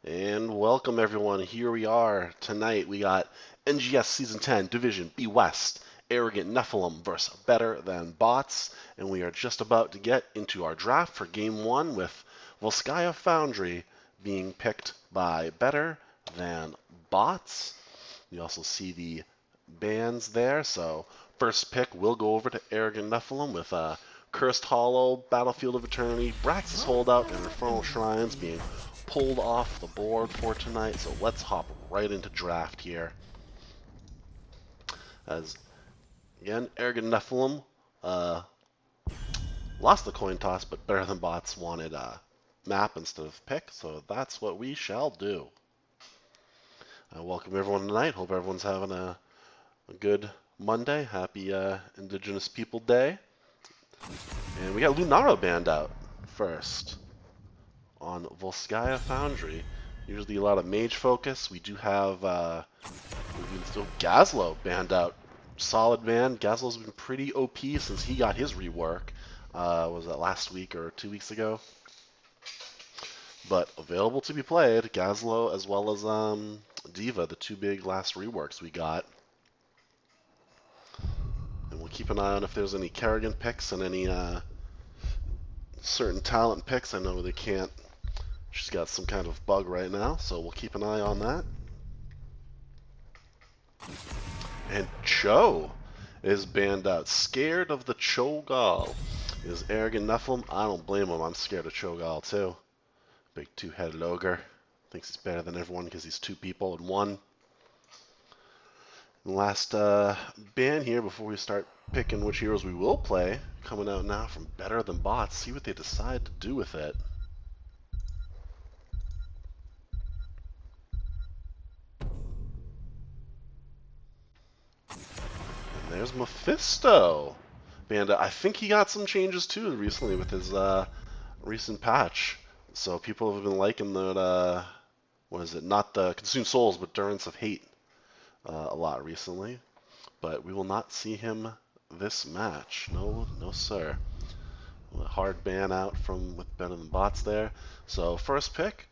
And welcome everyone. Here we are tonight. We got NGS Season 10 Division B West, Arrogant Nephalem versus Better Than Bots, and we are just about to get into our draft for Game 1 with Volskaya Foundry being picked by Better Than Bots. You also see the bands there. So first pick, we'll go over to Arrogant Nephalem with Cursed Hollow, Battlefield of Eternity, Brax's Holdout, and Infernal Shrines being pulled off the board for tonight. So let's hop right into draft here. As again, Arrogant Nephalem lost the coin toss, but Better Than Bots wanted map instead of pick, so that's what we shall do. Welcome everyone tonight. Hope everyone's having a good Monday. Happy Indigenous People Day. And we got Lunaro band out first on Volskaya Foundry. Usually a lot of mage focus. We do have still Gazlo band out. Solid band. Gazlo's been pretty OP since he got his rework. Was that last week or 2 weeks ago? But available to be played. Gazlo as well as Diva, the two big last reworks we got. And we'll keep an eye on if there's any Kerrigan picks and any certain talent picks. I know they can't. She's got some kind of bug right now, so we'll keep an eye on that. And Cho is banned out. Scared of the Cho'Gall is Arrogant Nephalem. I don't blame him. I'm scared of Cho'Gall too. Big two-headed ogre. Thinks he's better than everyone because he's two people in one. And last ban here before we start picking which heroes we will play. Coming out now from Better Than Bots. See what they decide to do with it. And there's Mephisto. Banda. I think he got some changes too recently with his recent patch. So people have been liking that, what is it? Not the Consume Souls, but Durance of Hate a lot recently. But we will not see him this match. No, no, sir. A hard ban out from with Better Than Bots there. So first pick,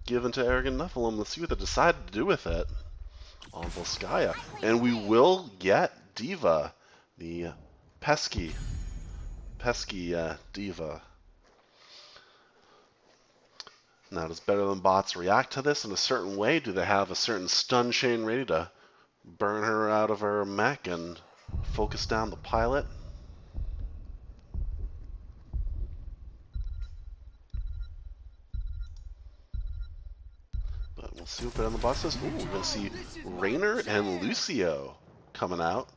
given to Arrogant Nephalem. Let's see what they decide to do with it on Volskaya. And we will get Diva, the pesky Diva. Now, does Better Than Bots react to this in a certain way? Do they have a certain stun chain ready to burn her out of her mech and focus down the pilot? But we'll see what Better Than Bots says. Ooh, we're going to see Raynor and Lucio coming out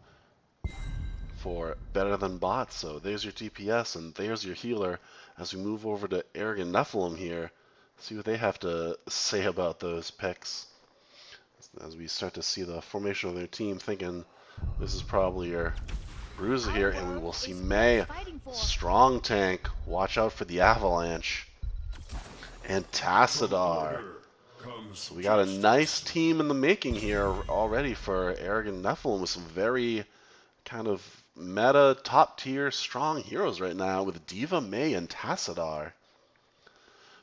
for Better Than Bots. So there's your DPS and there's your healer. As we move over to Arrogant Nephalem here, see what they have to say about those picks. As we start to see the formation of their team, thinking this is probably your bruiser here, and we will see May, strong tank. Watch out for the avalanche. And Tassadar. So we got a nice team in the making here already for Arrogant Nephalem with some very kind of meta, top tier, strong heroes right now with Diva, May, and Tassadar.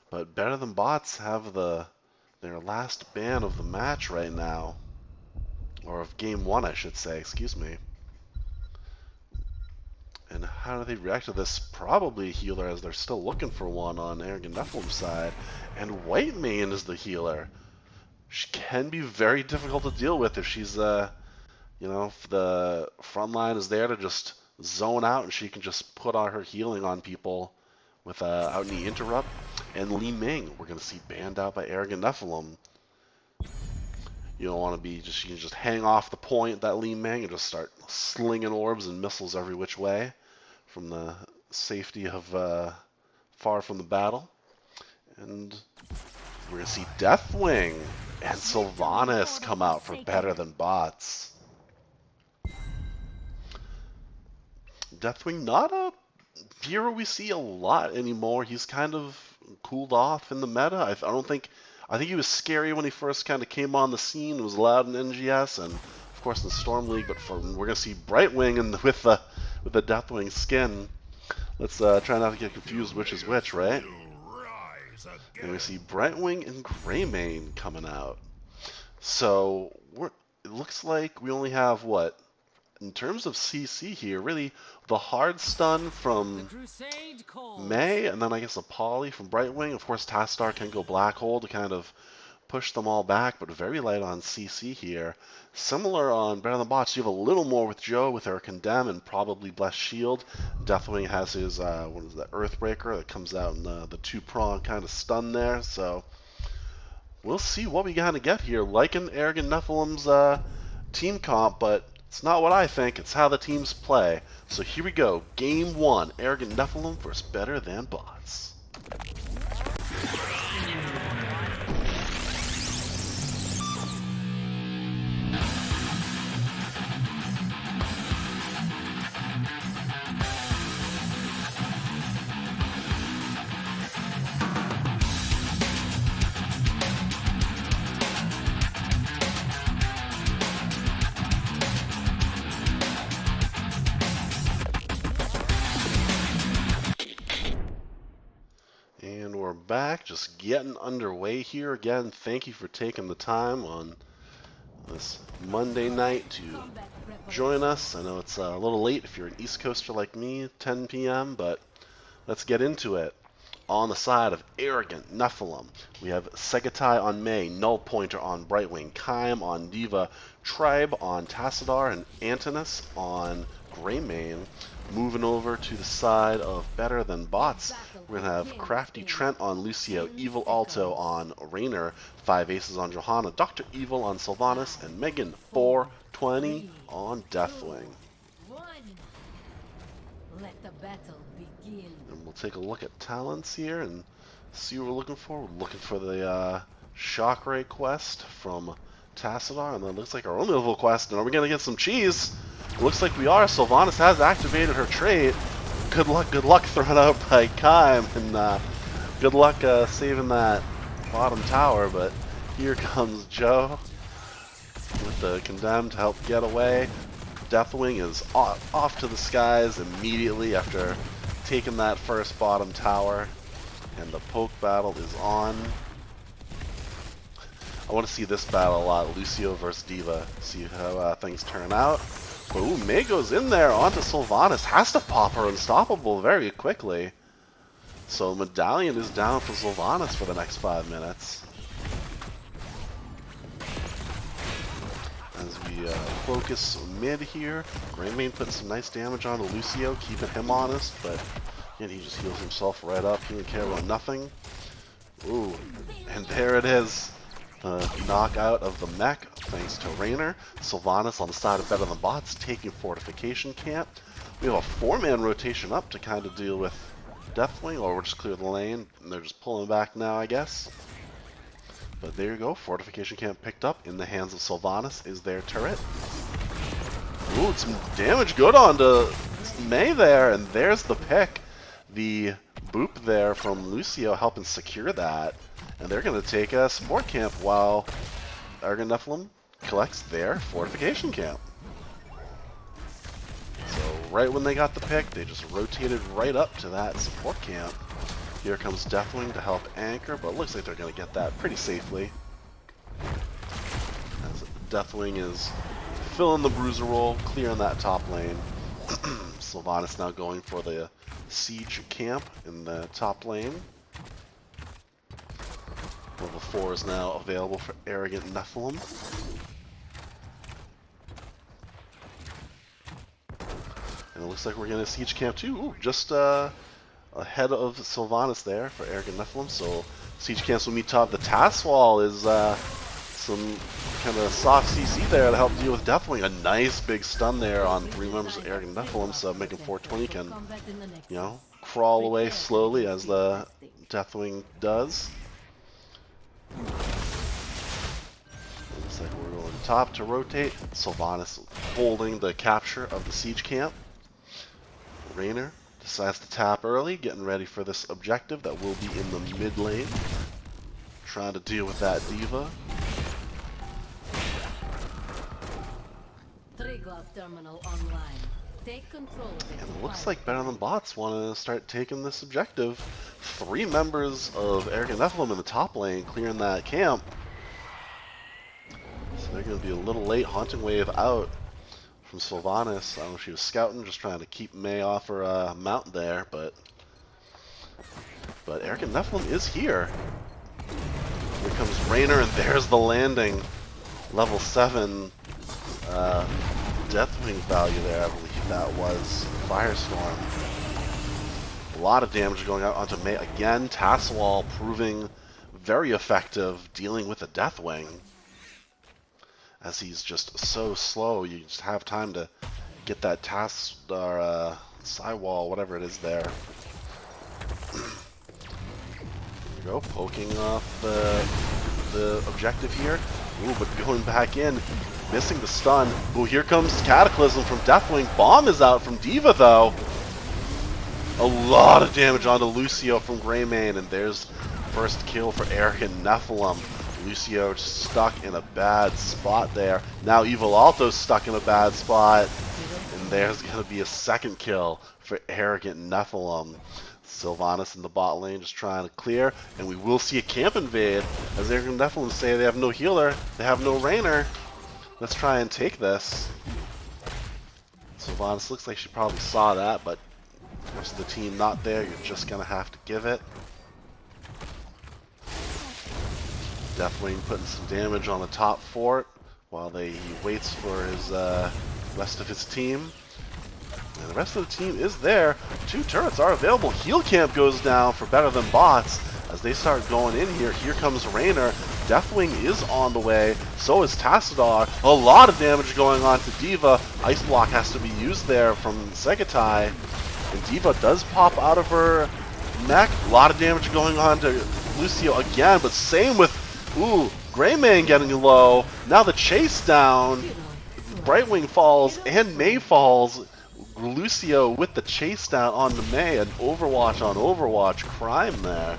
But Better Than Bots have their last ban of the match right now. Or of game 1, I should say, excuse me. And how do they react to this? Probably a healer, as they're still looking for one on Arrogant Nephalem's side. And White Mane is the healer. She can be very difficult to deal with if she's, if the front line is there to just zone out and she can just put on her healing on people without any interrupt. And Li Ming, we're going to see banned out by Arrogant Nephalem. You don't want to be you can just hang off the point that Li Ming and just start slinging orbs and missiles every which way from the safety of far from the battle. And we're going to see Deathwing and Sylvanas come out for Better Than Bots. Deathwing, not a hero we see a lot anymore. He's kind of cooled off in the meta. I think he was scary when he first kind of came on the scene. Was allowed in NGS and of course in Storm League. But we're gonna see Brightwing and with the Deathwing skin. Let's try not to get confused which is which, right? And we see Brightwing and Greymane coming out. So it looks like we only have what? In terms of CC here, really the hard stun from May, and then I guess a Poly from Brightwing. Of course, Tastar can go Black Hole to kind of push them all back, but very light on CC here. Similar on Better Than Bots, you have a little more with Joe with her Condemn and probably Blessed Shield. Deathwing has his, what is that, Earthbreaker that comes out in the two-prong kind of stun there, so we'll see what we gotta get here. Liking Arrogant Nephilim's team comp, but it's not what I think, it's how the teams play. So here we go, Game 1, Arrogant Nephilim versus Better Than Bots. And we're back, just getting underway here. Again, thank you for taking the time on this Monday night to join us. I know it's a little late if you're an East Coaster like me, 10 p.m., but let's get into it. On the side of Arrogant Nephilim, we have Segatai on May, Null Pointer on Brightwing, Kaim on Diva, Tribe on Tassadar, and Antinous on Greymane. Moving over to the side of Better Than Bots, we're going to have Crafty Trent on Lucio, Evil Alto on Raynor, 5 Aces on Johanna, Dr. Evil on Sylvanas, and Megan 420 on Deathwing. Let the battle begin. And we'll take a look at talents here and see what we're looking for. We're looking for the Shockray quest from Tassadar, and then it looks like our only level quest. And are we going to get some cheese? It looks like we are. Sylvanas has activated her trait. Good luck thrown out by Kaim, and good luck saving that bottom tower. But here comes Joe with the Condemned to help get away. Deathwing is off to the skies immediately after taking that first bottom tower, and the poke battle is on. I want to see this battle a lot, Lucio versus Diva, see how things turn out. But ooh, May goes in there onto Sylvanas, has to pop her unstoppable very quickly. So Medallion is down for Sylvanas for the next 5 minutes. As we focus mid here, Greymane putting some nice damage on Lucio, keeping him honest, but again, he just heals himself right up. He didn't care about nothing. Ooh, and there it is. Knockout of the mech, thanks to Raynor. Sylvanas on the side of Better Than Bots, taking Fortification Camp. We have a 4-man rotation up to kind of deal with Deathwing, or we'll just clear the lane, and they're just pulling back now, I guess. But there you go, Fortification Camp picked up in the hands of Sylvanas is their turret. Ooh, some damage good onto May there, and there's the pick. The boop there from Lucio helping secure that. And they're going to take a support camp while Arrogant Nephilim collects their Fortification Camp. So right when they got the pick, they just rotated right up to that support camp. Here comes Deathwing to help anchor, but it looks like they're going to get that pretty safely. As Deathwing is filling the bruiser roll, clearing that top lane. Sylvanas now going for the siege camp in the top lane. Level 4 is now available for Arrogant Nephilim. And it looks like we're going to siege camp too. Ooh, just ahead of Sylvanas there for Arrogant Nephilim. So siege camps will meet top. The task wall is some kind of soft CC there to help deal with Deathwing. A nice big stun there on 3 members of Arrogant Nephilim, so making 420 can, you know, crawl away slowly as the Deathwing does. Looks like we're going top to rotate. Sylvanas holding the capture of the siege camp. Raynor decides to tap early, getting ready for this objective that will be in the mid lane. Trying to deal with that Diva. Three-glove terminal online. Take control of it And to it looks fire like Better Than Bots want to start taking this objective. 3 members of Arrogant Nephalem in the top lane clearing that camp. So they're going to be a little late. Haunting Wave out from Sylvanas. I don't know if she was scouting, just trying to keep May off her mount there, but Arrogant Nephalem is here. Here comes Raynor, and there's the landing. Level 7 Deathwing value there, I believe that was. Firestorm. A lot of damage going out onto May. Again, Tasswall proving very effective dealing with the Deathwing. As he's just so slow, you just have time to get that sidewall, whatever it is there. There you go, poking off the objective here. Ooh, but going back in, missing the stun. Ooh, here comes Cataclysm from Deathwing. Bomb is out from D.Va, though. A lot of damage onto Lucio from Greymane, and there's first kill for Arrogant Nephalem. Lucio just stuck in a bad spot there. Now Evil Alto's stuck in a bad spot, and there's going to be a second kill for Arrogant Nephalem. Sylvanas in the bot lane just trying to clear, and we will see a camp invade as Arrogant Nephalem say they have no healer, they have no Raynor. Let's try and take this. Sylvanas looks like she probably saw that, but the rest of the team not there. You're just going to have to give it. Deathwing putting some damage on the top fort while he waits for his rest of his team. And the rest of the team is there. 2 turrets are available. Heal camp goes down for Better Than Bots as they start going in here. Here comes Raynor. Deathwing is on the way. So is Tassadar. A lot of damage going on to D.Va. Ice Block has to be used there from Segatai. And D.Va does pop out of her mech. A lot of damage going on to Lucio again, but same with Greymane getting low. Now the chase down. Brightwing falls and May falls. Lucio with the chase down onto May. An Overwatch on Overwatch crime there.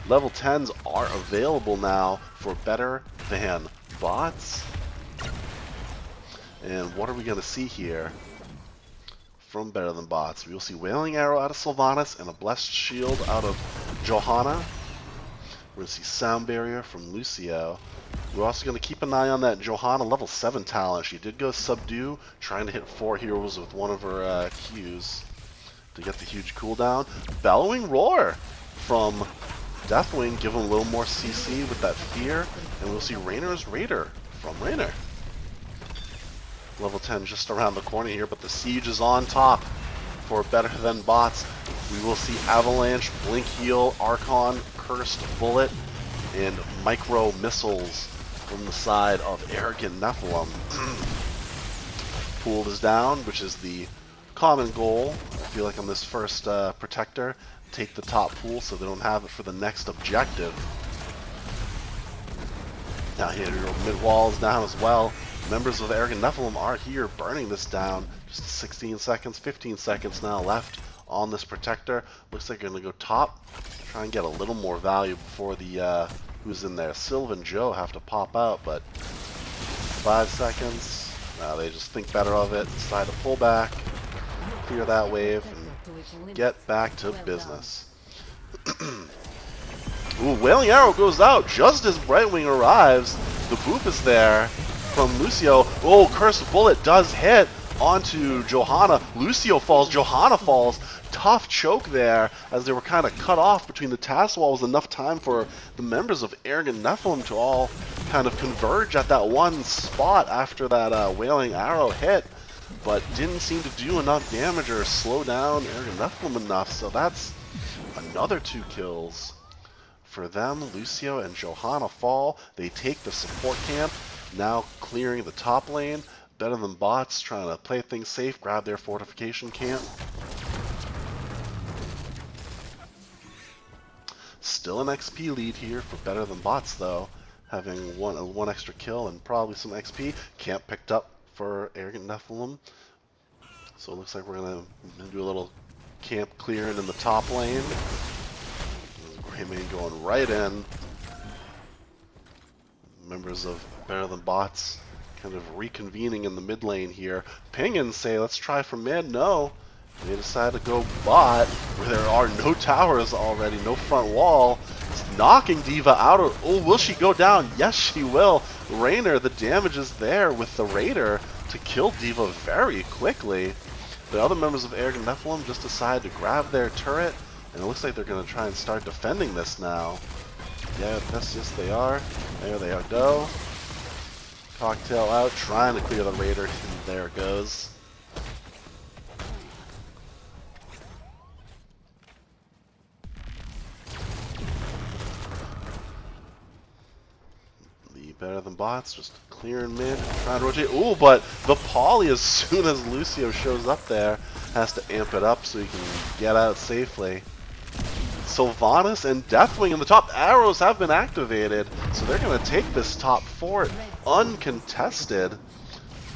Level 10s are available now for Better Than Bots. And what are we going to see here from Better Than Bots? We will see Wailing Arrow out of Sylvanas and a Blessed Shield out of Johanna. We're going to see Sound Barrier from Lucio. We're also going to keep an eye on that Johanna level 7 talent. She did go Subdue, trying to hit 4 heroes with one of her Qs to get the huge cooldown. Bellowing Roar from Deathwing, give him a little more CC with that fear. And we'll see Raynor's Raider from Raynor. Level 10 just around the corner here, but the Siege is on top for Better Than Bots. We will see Avalanche, Blink Heal, Archon, Cursed Bullet, and Micro Missiles from the side of Arrogant Nephalem. Pooled is down, which is the common goal. I feel like on this first Protector, take the top pool so they don't have it for the next objective. Now here, mid wall is down as well. Members of Arrogant Nephalem are here burning this down. Just 16 seconds, 15 seconds now left on this Protector. Looks like they're going to go top. Try and get a little more value before the who's in there. Sylv and Joe have to pop out, but 5 seconds. They just think better of it. Decide to pull back, clear that wave, and get back to business. Ooh, Wailing Arrow goes out just as Brightwing arrives. The boop is there from Lucio. Oh, Cursed Bullet does hit onto Johanna. Lucio falls, Johanna falls. Tough choke there as they were kind of cut off between the tassel walls. Enough time for the members of Arrogant Nephalem to all kind of converge at that one spot after that Wailing Arrow hit, but didn't seem to do enough damage or slow down Arrogant Nephalem enough. So that's another 2 kills for them. Lucio and Johanna fall. They take the support camp, now clearing the top lane. Better Than Bots trying to play things safe, grab their fortification camp. Still an XP lead here for Better Than Bots though, having one extra kill and probably some XP. Camp picked up for Arrogant Nephalem. So it looks like we're gonna do a little camp clearing in the top lane. Greymane going right in. Members of Better Than Bots kind of reconvening in the mid lane here. Pingans say, let's try for mid. No. They decide to go bot, where there are no towers already, no front wall. It's knocking D.Va out of... Oh, will she go down? Yes, she will. Raynor, the damage is there with the Raider to kill D.Va very quickly. The other members of Arrogant Nephalem just decide to grab their turret, and it looks like they're going to try and start defending this now. Yeah, yes, they are. There they go. Cocktail out, trying to clear the Raider, and there it goes. The better than bots, just clearing mid, trying to rotate. Ooh, but the poly, as soon as Lucio shows up there, has to amp it up so he can get out safely. Sylvanas and Deathwing in the top. Arrows have been activated, so they're going to take this top fort uncontested.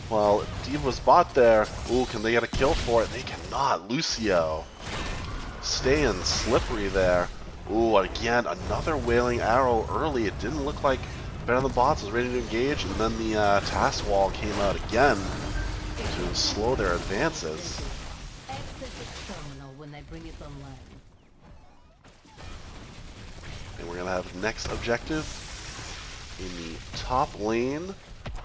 While D.Va's bot there, ooh, can they get a kill for it? They cannot. Lucio staying slippery there. Ooh, again, another Wailing Arrow early. It didn't look like Better Than Bots was ready to engage, and then the task wall came out again to slow their advances. When they bring it online. And we're going to have next objective in the top lane,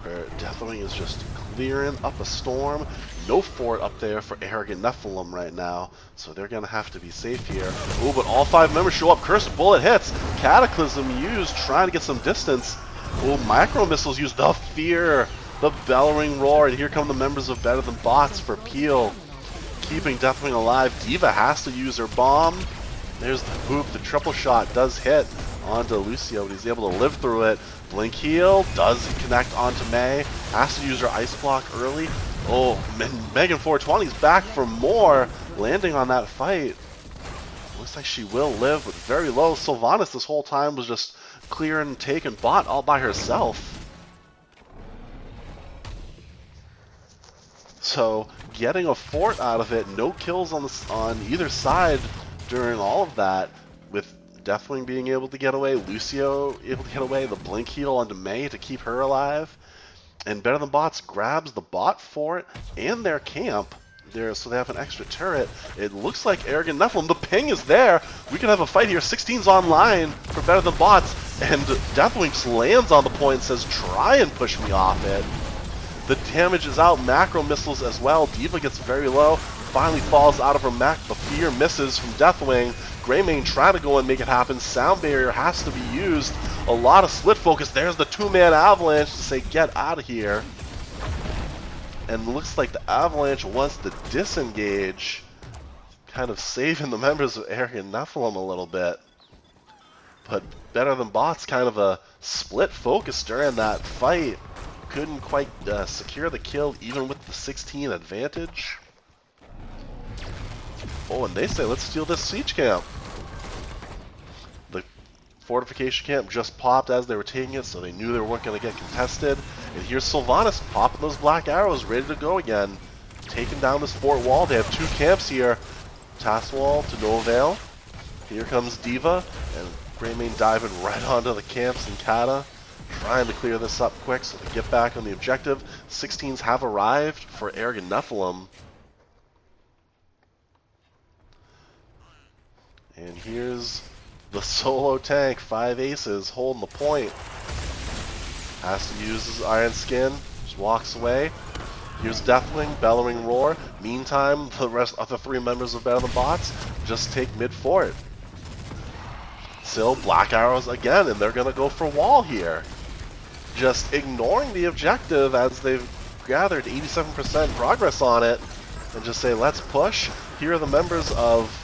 where Deathwing is just clearing up a storm. No fort up there for Arrogant Nephalem right now, so they're going to have to be safe here. Oh, but all 5 members show up. Cursed Bullet hits. Cataclysm used, trying to get some distance. Oh, Micro Missiles used. The Fear, the Bellowing Roar, and here come the members of Better Than Bots for Peel, keeping Deathwing alive. D.Va has to use her bomb. There's the hoop. The triple shot does hit onto Lucio, but he's able to live through it. Blink heal does connect onto Mei. Has to use her ice block early. Oh, Megan 420's back for more, landing on that fight. Looks like she will live, but very low. Sylvanas this whole time was just clearing and taking bot all by herself. So getting a fort out of it, no kills on either side during all of that, with Deathwing being able to get away, Lucio able to get away, the blink heal onto Mei to keep her alive, and Better Than Bots grabs the bot fort and their camp there, so they have an extra turret. It looks like Arrogant Nephalem, the ping is there. We can have a fight here. 16's online for Better Than Bots, and Deathwing lands on the point and says, try and push me off it. The damage is out, macro missiles as well. D.Va gets very low, finally falls out of her mech. The Fear misses from Deathwing. Greymane trying to go and make it happen. Sound Barrier has to be used. A lot of split focus. There's the 2-man Avalanche to say, get out of here. And looks like the Avalanche wants to disengage, kind of saving the members of Arrogant Nephalem a little bit. But Better Than Bots, kind of a split focus during that fight. Couldn't quite secure the kill, even with the 16 advantage. Oh, and they say, let's steal this siege camp. The fortification camp just popped as they were taking it, so they knew they weren't going to get contested. And here's Sylvanas popping those black arrows, ready to go again. Taking down this fort wall. They have 2 camps here. Task wall to no avail. Here comes D.Va, and Greymane diving right onto the camps in Kata, trying to clear this up quick so they get back on the objective. 16s have arrived for Arrogant Nephalem. And here's the solo tank, 5 aces, holding the point. Has to use his Iron Skin, just walks away. Here's Deathwing, Bellowing Roar. Meantime, the rest of the 3 members of Better Than Bots just take mid fort. Still, Black Arrows again, and they're going to go for wall here. Just ignoring the objective as they've gathered 87% progress on it, and just say, let's push. Here are the members of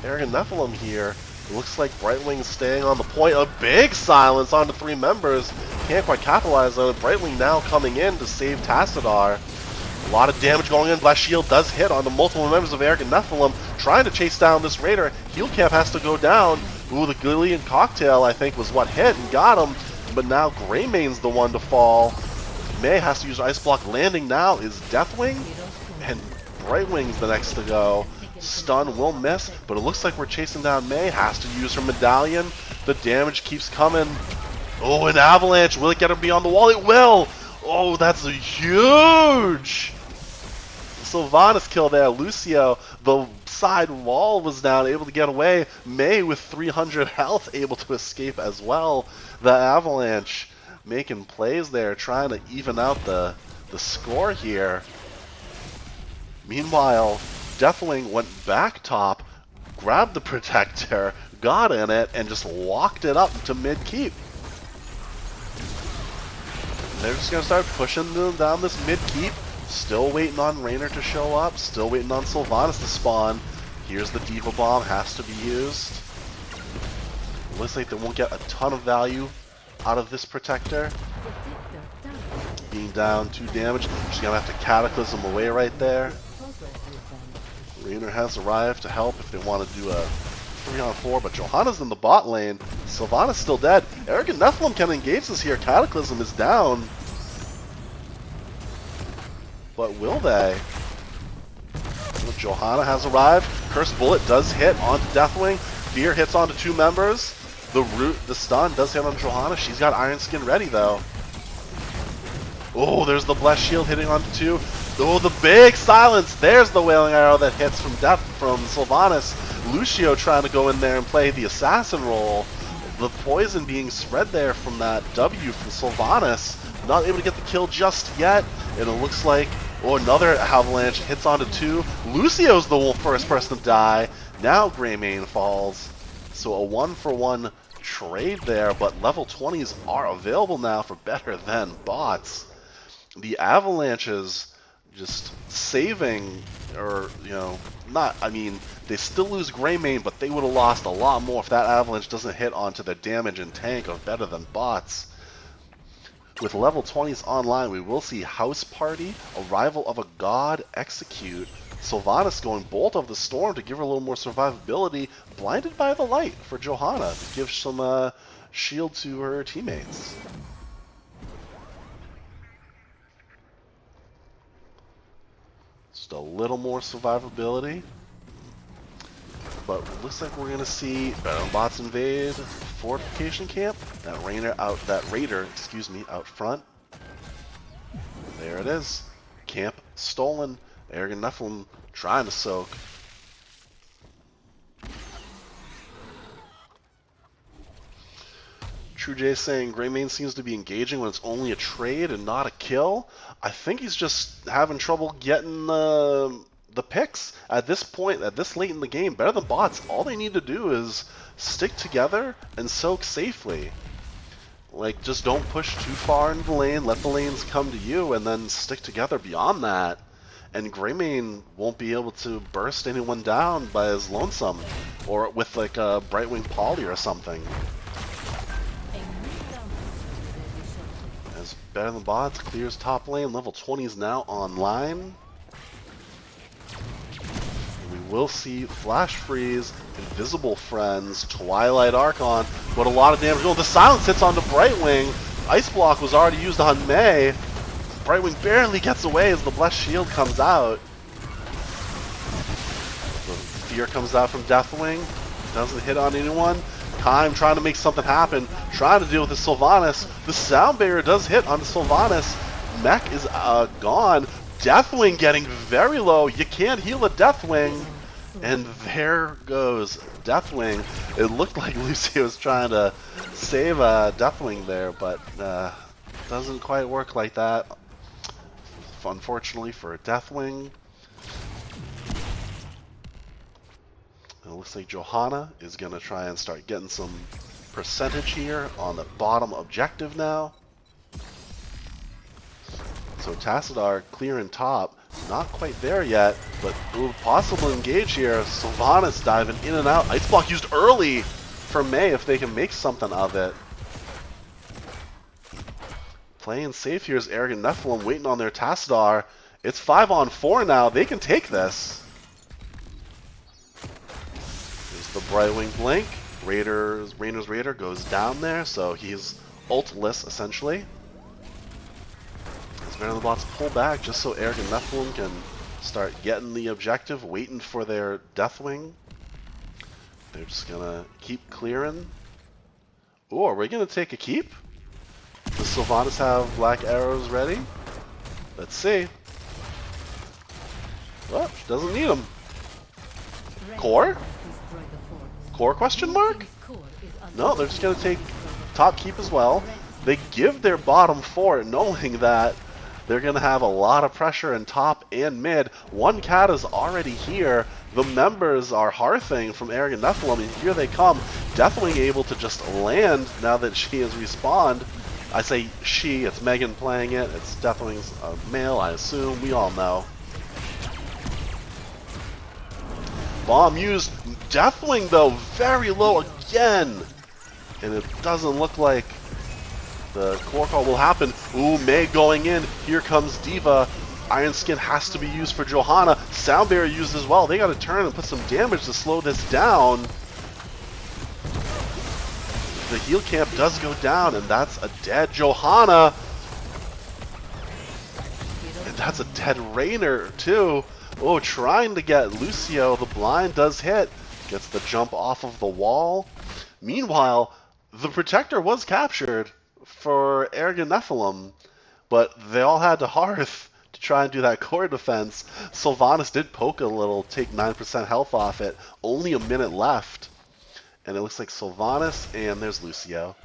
Arrogant Nephalem here. It looks like Brightwing's staying on the point. A big silence onto 3 members. Can't quite capitalize on it. Brightwing now coming in to save Tassadar. A lot of damage going in. Blast Shield does hit onto multiple members of Arrogant Nephalem, trying to chase down this Raider. Heal Camp has to go down. Ooh, the Gillian Cocktail, I think, was what hit and got him. But now Greymane's the one to fall. Mei has to use Ice Block. Landing now is Deathwing, and Brightwing's the next to go. Stun will miss, but it looks like we're chasing down Mei. Has to use her medallion. The damage keeps coming. Oh, an avalanche. Will it get her beyond the wall? It will! Oh, that's a huge Sylvanas kill there. Lucio, the side wall was down, able to get away. May with 300 health, able to escape as well. The Avalanche making plays there, trying to even out the score here. Meanwhile, Deathwing went back top, grabbed the Protector, got in it, and just locked it up to mid-keep. They're just going to start pushing them down this mid-keep. Still waiting on Raynor to show up. Still waiting on Sylvanas to spawn. Here's the Diva Bomb. Has to be used. Looks like they won't get a ton of value out of this Protector. Being down 2 damage. She's going to have to Cataclysm away right there. Raynor has arrived to help if they want to do a 3-on-4, but Johanna's in the bot lane. Sylvanas still dead. Arrogant Nephalem can engage this here. Cataclysm is down. But will they? Well, Johanna has arrived. Cursed Bullet does hit onto Deathwing. Fear hits onto 2 members. The stun does hit on Johanna. She's got Iron Skin ready though. Oh, there's the Blessed Shield hitting onto 2. Oh, the big silence. There's the Wailing Arrow that hits from Sylvanas. Lucio trying to go in there and play the assassin role. The poison being spread there from that W from Sylvanas. Not able to get the kill just yet. And it looks like, oh, another Avalanche hits onto 2. Lucio's the first person to die. Now Greymane falls. So a 1-for-1 trade there, but level 20s are available now for better than bots. The Avalanches just saving, or, you know, not, I mean, they still lose Greymane, but they would have lost a lot more if that Avalanche doesn't hit onto the damage and tank of better than bots. With level 20s online, we will see House Party, Arrival of a God, Execute, Sylvanas going Bolt of the Storm to give her a little more survivability, Blinded by the Light for Johanna to give some shield to her teammates. Just a little more survivability. But looks like we're gonna see Better Bots invade Fortification Camp. That Raider, out front. There it is. Camp stolen. Arrogant Nephalem trying to soak. True J saying Greymane seems to be engaging when it's only a trade and not a kill. I think he's just having trouble getting the picks at this point, at this late in the game. Better than bots, all they need to do is stick together and soak safely. Like, just don't push too far into the lane, let the lanes come to you, and then stick together beyond that. And Greymane won't be able to burst anyone down by his lonesome, or with like a Brightwing Poly or something. As Better Than Bots clears top lane, level 20 is now online. We will see Flash Freeze, Invisible Friends, Twilight Archon, but a lot of damage. Oh, the silence hits onto Brightwing. Ice Block was already used on May. Brightwing barely gets away as the Blessed Shield comes out. The Fear comes out from Deathwing. Doesn't hit on anyone. Kime trying to make something happen. Trying to deal with the Sylvanas. The Sound Barrier does hit on the Sylvanas. Mech is gone. Deathwing getting very low. You can't heal a Deathwing. And there goes Deathwing. It looked like Lucy was trying to save Deathwing there, but doesn't quite work like that. Unfortunately for Deathwing. It looks like Johanna is going to try and start getting some percentage here on the bottom objective now. So Tassadar clearing top, not quite there yet, but ooh, possible engage here. Sylvanas diving in and out. Ice Block used early for May if they can make something of it. Playing safe here is Arrogant Nephalem waiting on their Tassadar. It's 5-on-4 now. They can take this. There's the Brightwing Blink. Rainer's Raider goes down there, so he's ultless essentially. As Better Than Bots pull back just so Arrogant Nephalem can start getting the objective, waiting for their Deathwing. They're just gonna keep clearing. Oh, are we gonna take a keep? Does Sylvanas have black arrows ready? Let's see. Well, she doesn't need them. Core? Core question mark? No, they're just going to take top keep as well. They give their bottom 4 knowing that they're going to have a lot of pressure in top and mid. One cat is already here. The members are Hearthing from Arrogant Nephalem, and here they come. Definitely able to just land now that she has respawned. I say she, it's Megan playing it. It's definitely a male, I assume. We all know. Bomb used. Deathwing, though, very low again. And it doesn't look like the core call will happen. Ooh, May going in. Here comes Diva. Iron Skin has to be used for Johanna. Sound Barrier used as well. They got to turn and put some damage to slow this down. The heal camp does go down, and that's a dead Johanna. And that's a dead Rainer, too. Oh, trying to get Lucio. The blind does hit. Gets the jump off of the wall. Meanwhile, the Protector was captured for Arrogant Nephalem, but they all had to Hearth to try and do that core defense. Sylvanas did poke a little, take 9% health off it. Only a minute left. And it looks like Sylvanas and there's Lucio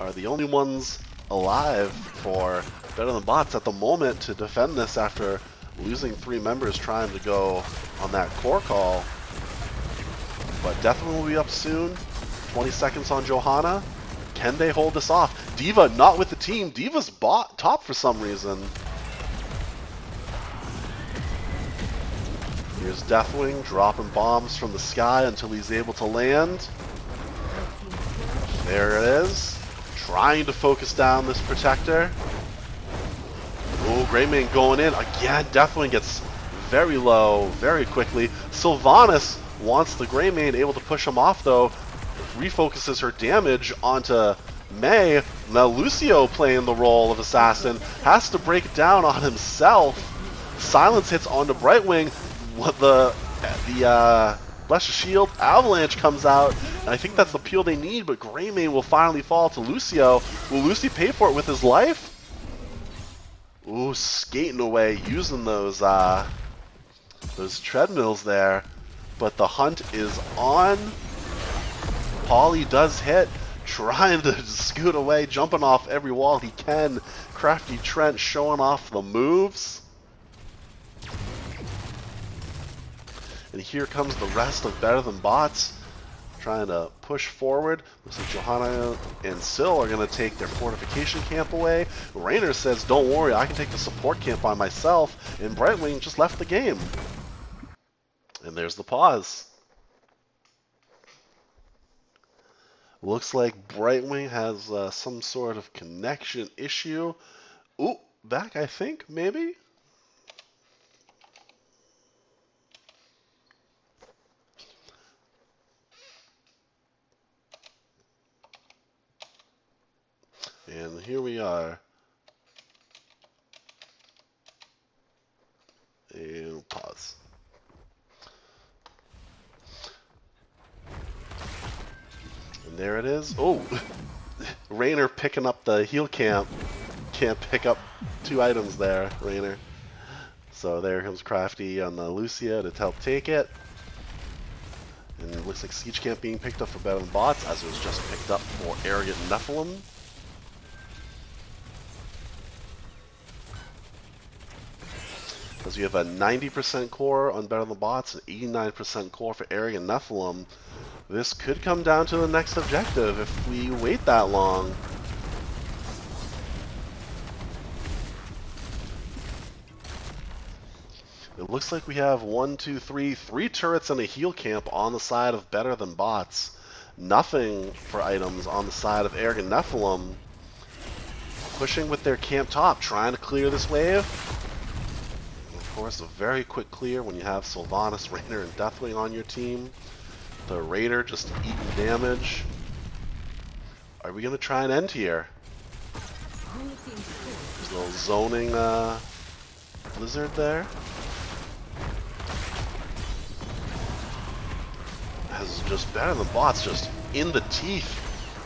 are the only ones alive for Better Than Bots at the moment to defend this after losing 3 members trying to go on that core call. But definitely will be up soon. 20 seconds on Johanna. Can they hold this off? Diva not with the team. Diva's top for some reason. Here's Deathwing dropping bombs from the sky until he's able to land. There it is. Trying to focus down this Protector. Oh, Greymane going in. Again, Deathwing gets very low very quickly. Sylvanas wants the Greymane, able to push him off though. Refocuses her damage onto May. Now Lucio playing the role of assassin has to break down on himself. Silence hits onto Brightwing. What the Bless the Shield Avalanche comes out, and I think that's the peel they need. But Greymane will finally fall to Lucio. Will Lucy pay for it with his life? Ooh, skating away using those treadmills there. But the hunt is on. Polly does hit, trying to scoot away, jumping off every wall he can. Crafty Trent showing off the moves. And here comes the rest of Better Than Bots, trying to push forward. Looks like Johanna and Syl are going to take their fortification camp away. Rainer says, don't worry, I can take the support camp by myself. And Brightwing just left the game. And there's the pause. Looks like Brightwing has some sort of connection issue. Ooh, back I think, maybe? And here we are. And pause. And there it is. Oh, Rainer picking up the heal camp. Can't pick up 2 items there, Rainer. So there comes Crafty on the Lucia to help take it. And it looks like Siege Camp being picked up for Better Than Bots, as it was just picked up for Arrogant Nephalem. Because we have a 90% core on Better Than Bots and 89% core for Arrogant Nephalem. This could come down to the next objective if we wait that long. It looks like we have 3 turrets and a heal camp on the side of Better Than Bots. Nothing for items on the side of Arrogant Nephalem. Pushing with their camp top, trying to clear this wave. And of course, a very quick clear when you have Sylvanas, Rainer, and Deathwing on your team. The Raider just eating damage. Are we going to try and end here? There's a little zoning blizzard there. Has just Better Than Bots just in the teeth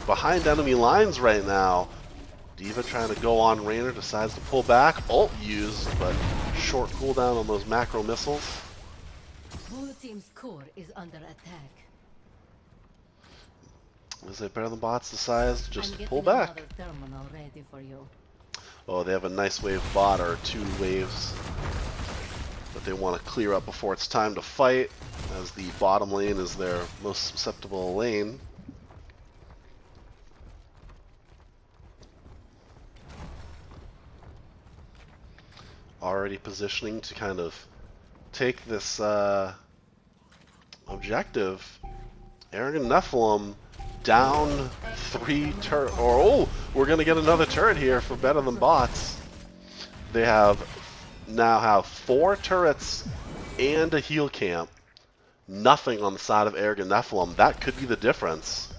behind enemy lines right now. D.Va trying to go on Raynor, decides to pull back. Ult used, but short cooldown on those macro missiles. Blue team's core is under attack. Is it better than bots decides to I'm just pull getting back? another terminal ready for you. Oh, they have a nice wave bot, or 2 waves that they want to clear up before it's time to fight, as the bottom lane is their most susceptible lane. Already positioning to kind of take this objective. Arrogant Nephalem down 3 turret, or oh, we're gonna get another turret here for better than bots. They now have 4 turrets and a heal camp. Nothing on the side of Arrogant Nephalem. That could be the difference.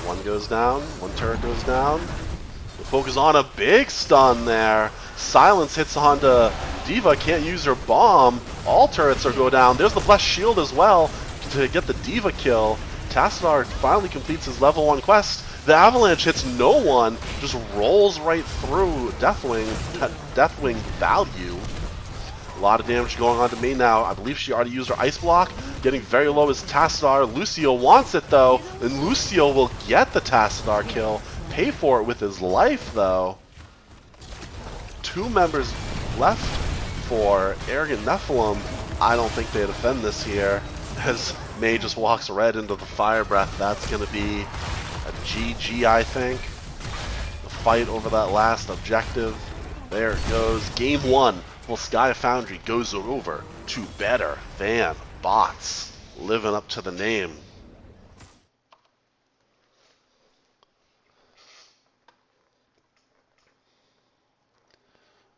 One goes down, one turret goes down. The focus on a big stun there. Silence hits onto D.Va, can't use her bomb. All turrets are go down. There's the blessed shield as well to get the D.Va kill. Tassadar finally completes his level 1 quest. The avalanche hits no one, just rolls right through Deathwing value. A lot of damage going on to me now. I believe she already used her ice block. Getting very low is Tassadar. Lucio wants it though, and Lucio will get the Tassadar kill. Pay for it with his life though. 2 members left for Arrogant Nephalem. I don't think they defend this here, as May just walks red into the fire breath. That's going to be a GG, I think. The fight over that last objective. There it goes. Game 1. Well, Sky Foundry goes over to better than bots. Living up to the name.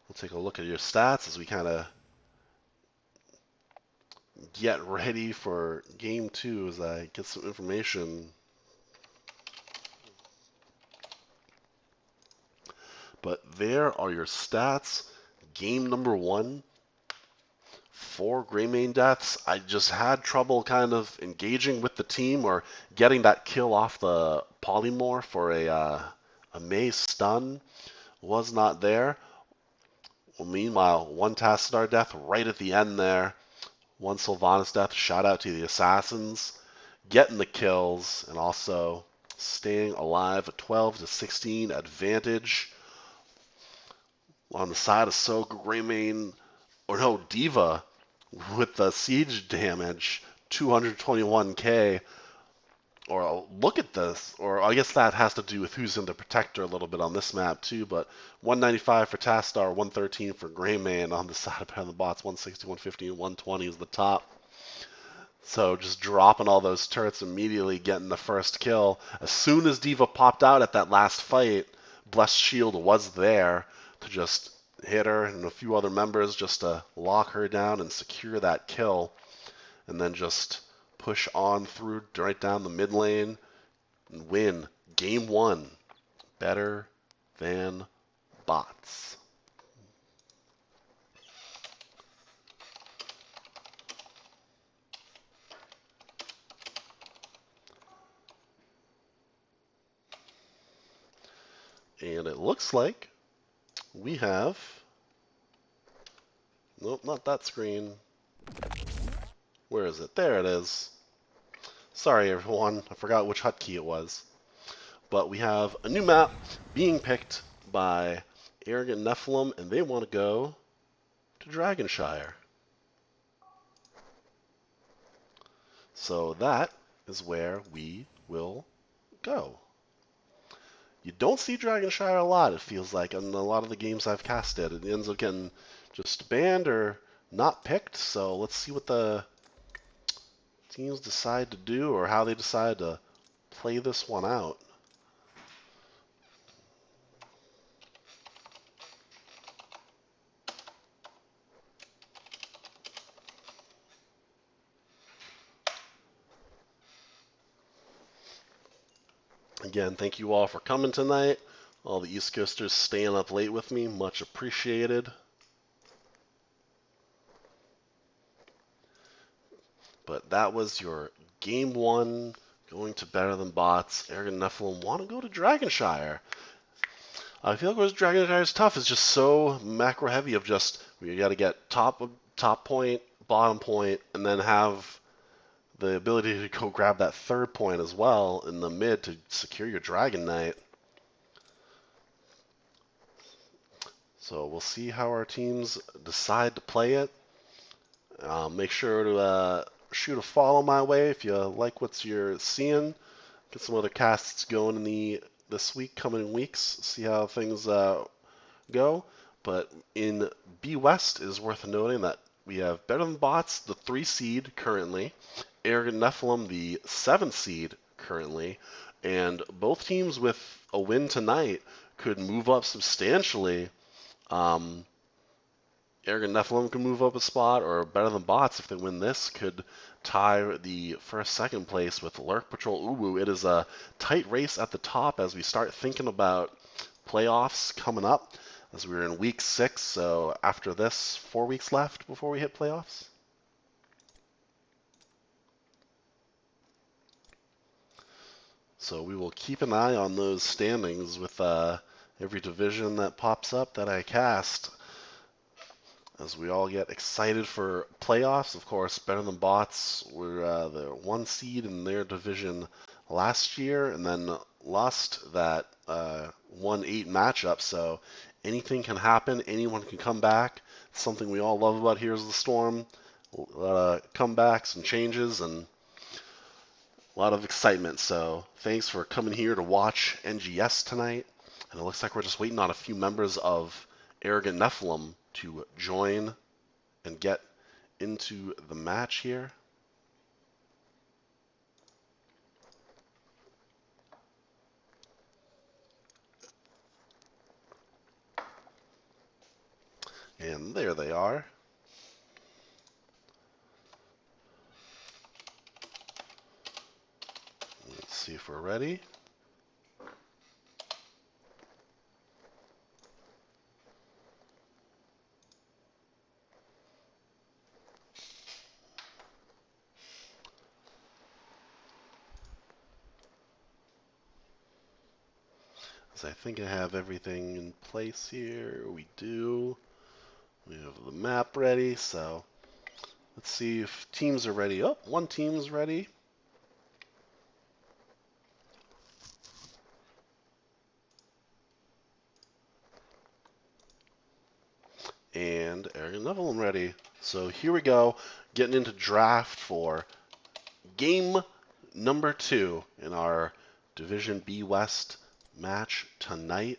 We'll take a look at your stats as we kind of get ready for game 2 as I get some information. But there are your stats. Game number 1. 4 Greymane deaths. I just had trouble kind of engaging with the team or getting that kill off the Polymorph for a Mei stun. Was not there. Well, meanwhile, 1 Tassadar death right at the end there. 1 Sylvanas death. Shout out to the Assassins. Getting the kills and also staying alive. A 12-16 advantage. On the side of Soak, Greymane, or no, D.Va with the siege damage, 221k. Or look at this, or I guess that has to do with who's in the protector a little bit on this map too, but 195 for Tastar, 113 for Greymane on the side of the bots, 160, 150, and 120 is the top. So just dropping all those turrets immediately, getting the first kill. As soon as D.Va popped out at that last fight, Blessed Shield was there to just hit her and a few other members just to lock her down and secure that kill. And then just push on through right down the mid lane and win game 1. Better than bots. And it looks like we have, nope, not that screen. Where is it? There it is. Sorry everyone, I forgot which hotkey it was. But we have a new map being picked by Arrogant Nephalem, and they want to go to Dragonshire. So that is where we will go. You don't see Dragonshire a lot, it feels like, in a lot of the games I've casted. It ends up getting just banned or not picked, so let's see what the teams decide to do or how they decide to play this one out. Again, thank you all for coming tonight. All the East Coasters staying up late with me, much appreciated. But that was your game 1, going to better than bots. Arrogant Nephalem want to go to Dragonshire. I feel like what Dragon Guy is tough is just so macro heavy of just we got to get top point, bottom point, and then have the ability to go grab that third point as well in the mid to secure your Dragon Knight. So we'll see how our teams decide to play it. Make sure to shoot a follow my way if you like what you're seeing. Get some other casts going in this week, coming weeks. See how things go. But in B West, it is worth noting that we have Better Than Bots, the 3 seed currently, Arrogant Nephalem, the 7 seed currently, and both teams with a win tonight could move up substantially. Arrogant Nephalem can move up a spot, or Better Than Bots, if they win this, could tie the first, second place with Lurk Patrol Uwu. It is a tight race at the top as we start thinking about playoffs coming up, as we're in week 6, so after this, 4 weeks left before we hit playoffs. So we will keep an eye on those standings with every division that pops up that I cast, as we all get excited for playoffs. Of course, Better Than Bots were the 1 seed in their division last year, and then lost that 1-8 matchup. So anything can happen. Anyone can come back. It's something we all love about Here's the Storm. A lot of comebacks and changes and a lot of excitement. So thanks for coming here to watch NGS tonight. And it looks like we're just waiting on a few members of Arrogant Nephalem to join and get into the match here. And there they are. Let's see if we're ready. So I think I have everything in place here. We do. We have the map ready, so let's see if teams are ready. Oh, one team's ready. And another one ready. So here we go, getting into draft for game number 2 in our Division B West match tonight.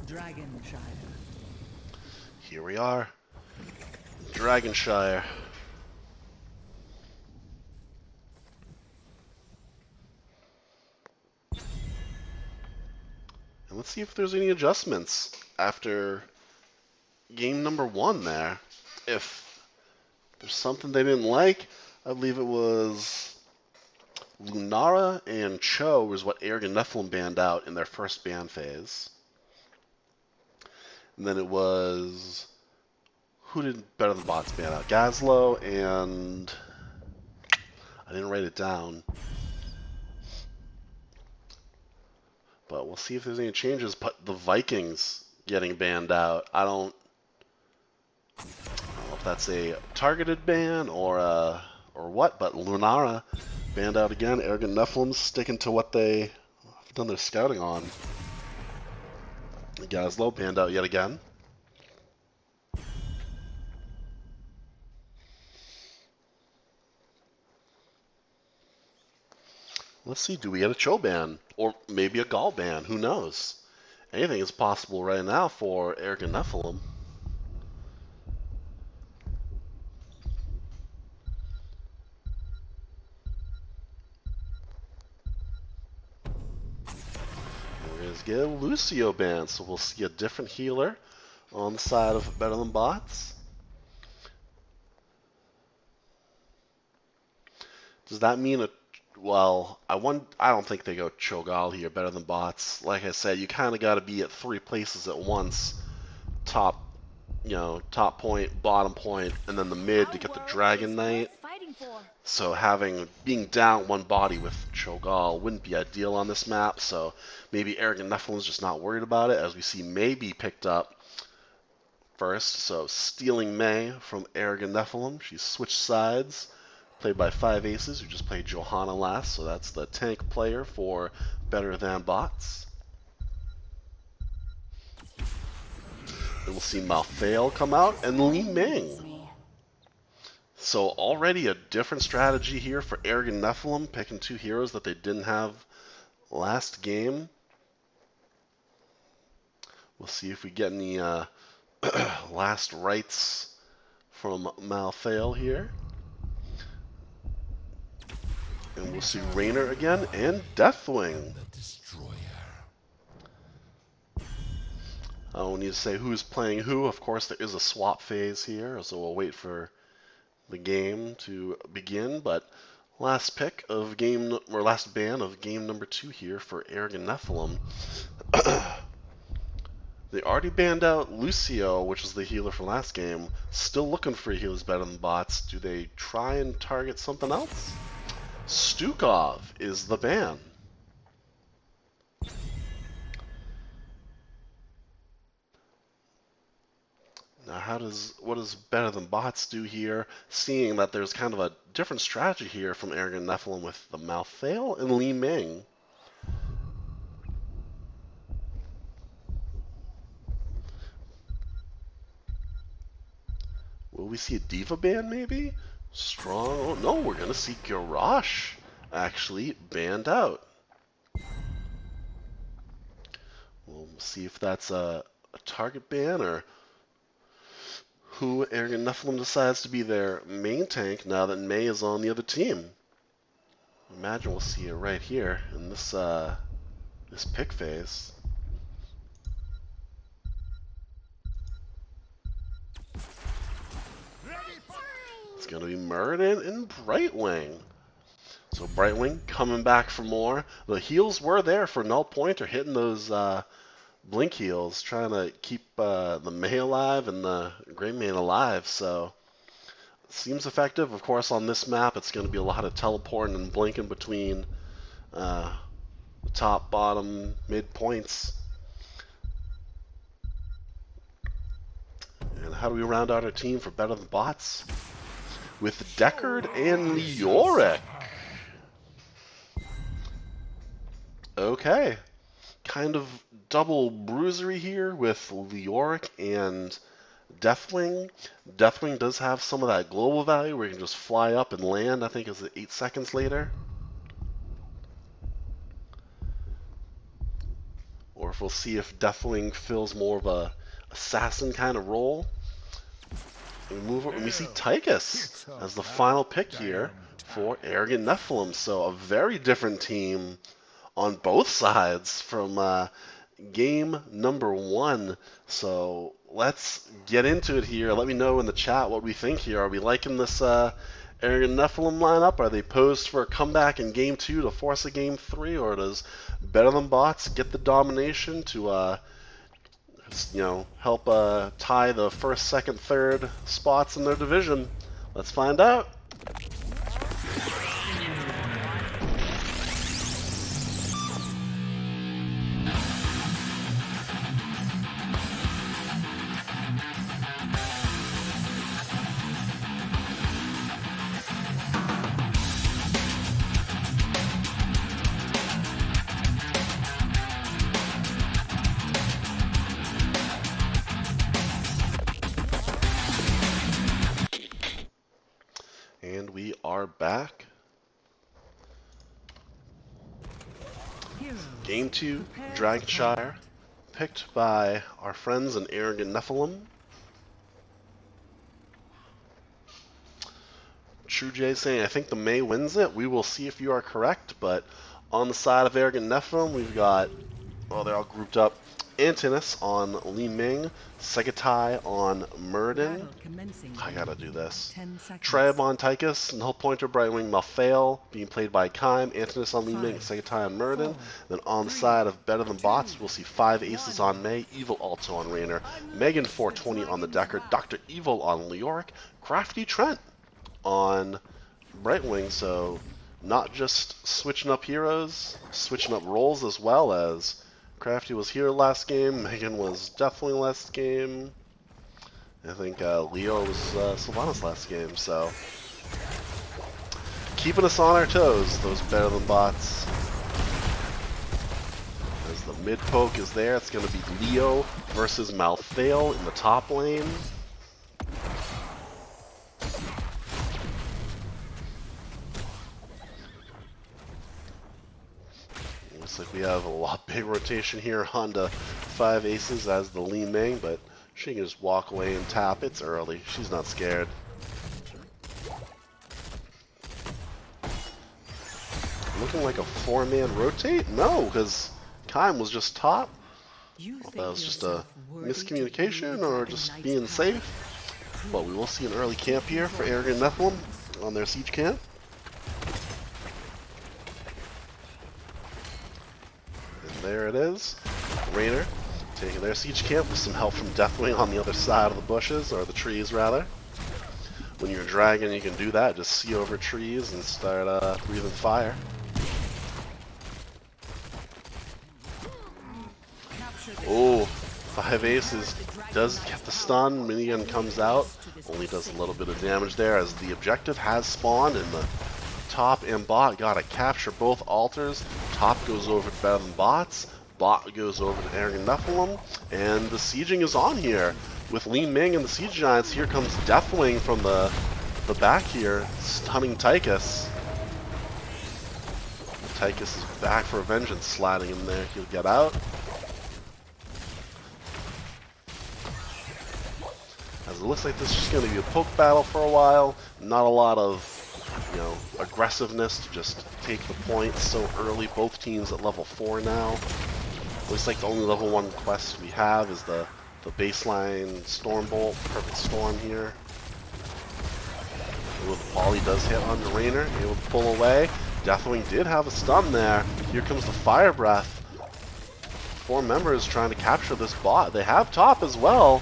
Dragonshire. Here we are, Dragonshire. And let's see if there's any adjustments after game number 1 there. If there's something they didn't like, I believe it was Lunara and Cho was what Arrogant Nephalem banned out in their first ban phase. And then it was... Who did Better Than Bots ban out? Gazlo and... I didn't write it down. But we'll see if there's any changes. But the Vikings getting banned out. I don't know if that's a targeted ban or what, but Lunara banned out again. Arrogant Nephilim's sticking to what they have done their scouting on. Gazlo banned out yet again. Let's see, do we get a Cho ban? Or maybe a Gaul ban? Who knows? Anything is possible right now for Arrogant Nephilim. We're going to get a Lucio ban, so we'll see a different healer on the side of Better Than Bots. Does that mean a... Well, I don't think they go Cho'Gall here, Better Than Bots. Like I said, you kind of got to be at 3 places at once. Top point, bottom point, and then the mid to get the Dragon Knight. So being down one body with Cho'Gall wouldn't be ideal on this map. So maybe Arrogant Nephilim's just not worried about it, as we see May be picked up first. So stealing May from Arrogant Nephilim. She's switched sides, played by 5 Aces, who just played Johanna last. So that's the tank player for Better Than Bots. Then we'll see Malthael come out and Li Ming. So already a different strategy here for Arrogant Nephilim, picking 2 heroes that they didn't have last game. We'll see if we get any last rites from Malthael here. And we'll see Raynor again and Deathwing. I don't need to say who's playing who. Of course, there is a swap phase here, so we'll wait for the game to begin. But last pick of game, or last ban of game number 2 here for Arrogant Nephilim. They already banned out Lucio, which was the healer from last game. Still looking for healers better than bots. Do they try and target something else? Stukov is the ban. Now, what does Better Than Bots do here? Seeing that there's kind of a different strategy here from Arrogant Nephilim with the Malthael and Li Ming. Will we see a Diva ban maybe? Strong. Oh no, we're gonna see Garrosh actually banned out. We'll see if that's a target ban or who Arrogant Nephilim decides to be their main tank now that May is on the other team. Imagine we'll see it right here in this pick phase. It's going to be Muradin and Brightwing. So Brightwing coming back for more. The heals were there for Null Pointer, hitting those blink heals, trying to keep the May alive and the Grey Mane alive. So seems effective. Of course, on this map, it's going to be a lot of teleporting and blinking between the top, bottom, mid points. And how do we round out our team for Better Than Bots? With Deckard and Leoric. Okay. Kind of double bruisery here with Leoric and Deathwing. Deathwing does have some of that global value where you can just fly up and land, I think is 8 seconds later. Or if we'll see if Deathwing fills more of a assassin kind of role. And we see Tychus as the final pick here for Arrogant Nephilim. So a very different team on both sides from game number 1. So let's get into it here. Let me know in the chat what we think here. Are we liking this Arrogant Nephilim lineup? Are they posed for a comeback in game 2 to force a game 3? Or does Better Than Bots get the domination to help tie the first, second, third spots in their division? Let's find out. And we are back. Game 2, Dragonshire, picked by our friends in Arrogant Nephilim. True J saying, I think the May wins it. We will see if you are correct, but on the side of Arrogant Nephilim, we've got, they're all grouped up. Antinous on Li Ming, Segatai on Muradin. I gotta do this. Treb on Tychus, Null Pointer, Brightwing, Malthael, being played by Kime, Antinous on Li Ming, Segatai on Muradin. Then on the side of Better Than Bots, we'll see 5 Aces on May, Evil Alto on Raynor, Megan 420 on the Deckard, Dr. Evil on Leoric, Crafty Trent on Brightwing, so not just switching up heroes, switching up roles as well. As Crafty was here last game, Megan was definitely last game. I think Leo was Sylvanas last game, so keeping us on our toes, those better than bots. As the mid poke is there, it's going to be Leo versus Malthael in the top lane. Looks like we have a lot big rotation here onto 5 aces as the Li Ming, but she can just walk away and tap. It's early. She's not scared. Looking like a 4-man rotate? No, because Kaim was just top. Well, that was just a miscommunication or just being safe. But we will see an early camp here for Arrogant Nephalem on their siege camp. And there it is. Raynor taking their siege camp with some help from Deathwing on the other side of the bushes, or the trees rather. When you're a dragon, you can do that. Just see over trees and start breathing fire. Oh, 5 aces. Does get the stun. Minion comes out. Only does a little bit of damage there as the objective has spawned and the top and bot gotta capture both altars. Top goes over to better than bots. Bot goes over to Arrogant Nephalem. And the sieging is on here. With Li Ming and the Siege Giants, here comes Deathwing from the back here, stunning Tychus. Tychus is back for vengeance, sliding in there. He'll get out. As it looks like this is just going to be a poke battle for a while. Not a lot of, aggressiveness to just take the points so early. Both teams at level 4 now. Looks like the only level 1 quest we have is the baseline Stormbolt, Perfect Storm here. Ooh, the Poly does hit onto Raynor, able to pull away. Deathwing did have a stun there. Here comes the Fire Breath. 4 members trying to capture this bot. They have top as well.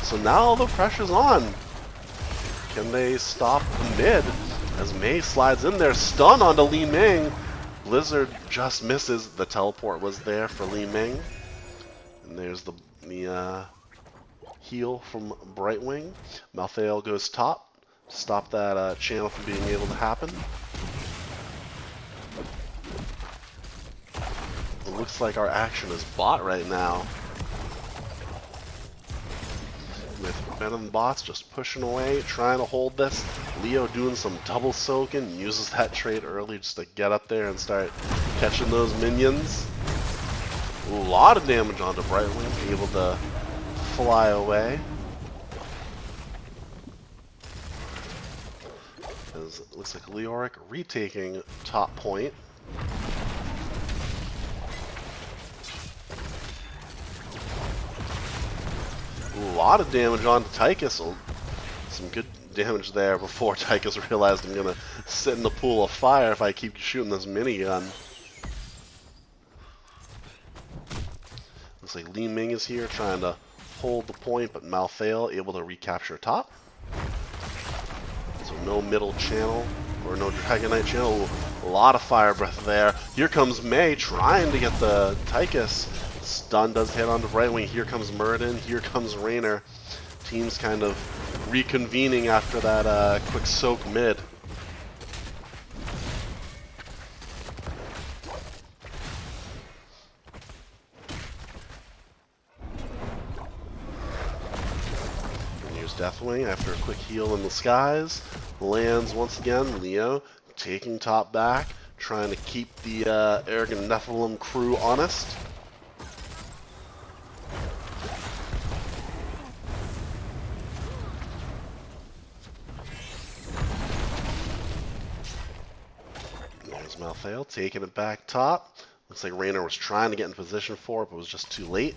So now the pressure's on. Can they stop the mid? As Mei slides in there, stun onto Li Ming. Blizzard just misses. The teleport was there for Li Ming. And there's the heal from Brightwing. Malthael goes top to stop that channel from being able to happen. It looks like our action is bot right now. With better than bots just pushing away, trying to hold this. Leo doing some double soaking, uses that trait early just to get up there and start catching those minions. Ooh, a lot of damage onto Brightwing, able to fly away. As it looks like Leoric retaking top point. A lot of damage on Tychus. Some good damage there before Tychus realized I'm gonna sit in the pool of fire if I keep shooting this minigun. Looks like Li Ming is here trying to hold the point, but Malthael able to recapture top. So no middle channel, or no Dragon Knight channel. A lot of fire breath there. Here comes Mei trying to get the Tychus. Stun does hit onto Brightwing. Here comes Muradin. Here comes Raynor. Teams kind of reconvening after that quick soak mid. And here's Deathwing after a quick heal in the skies. Lands once again. Leo taking top back, trying to keep the Arrogant Nephalem crew honest. Malthael taking it back top. Looks like Raynor was trying to get in position for it, but was just too late.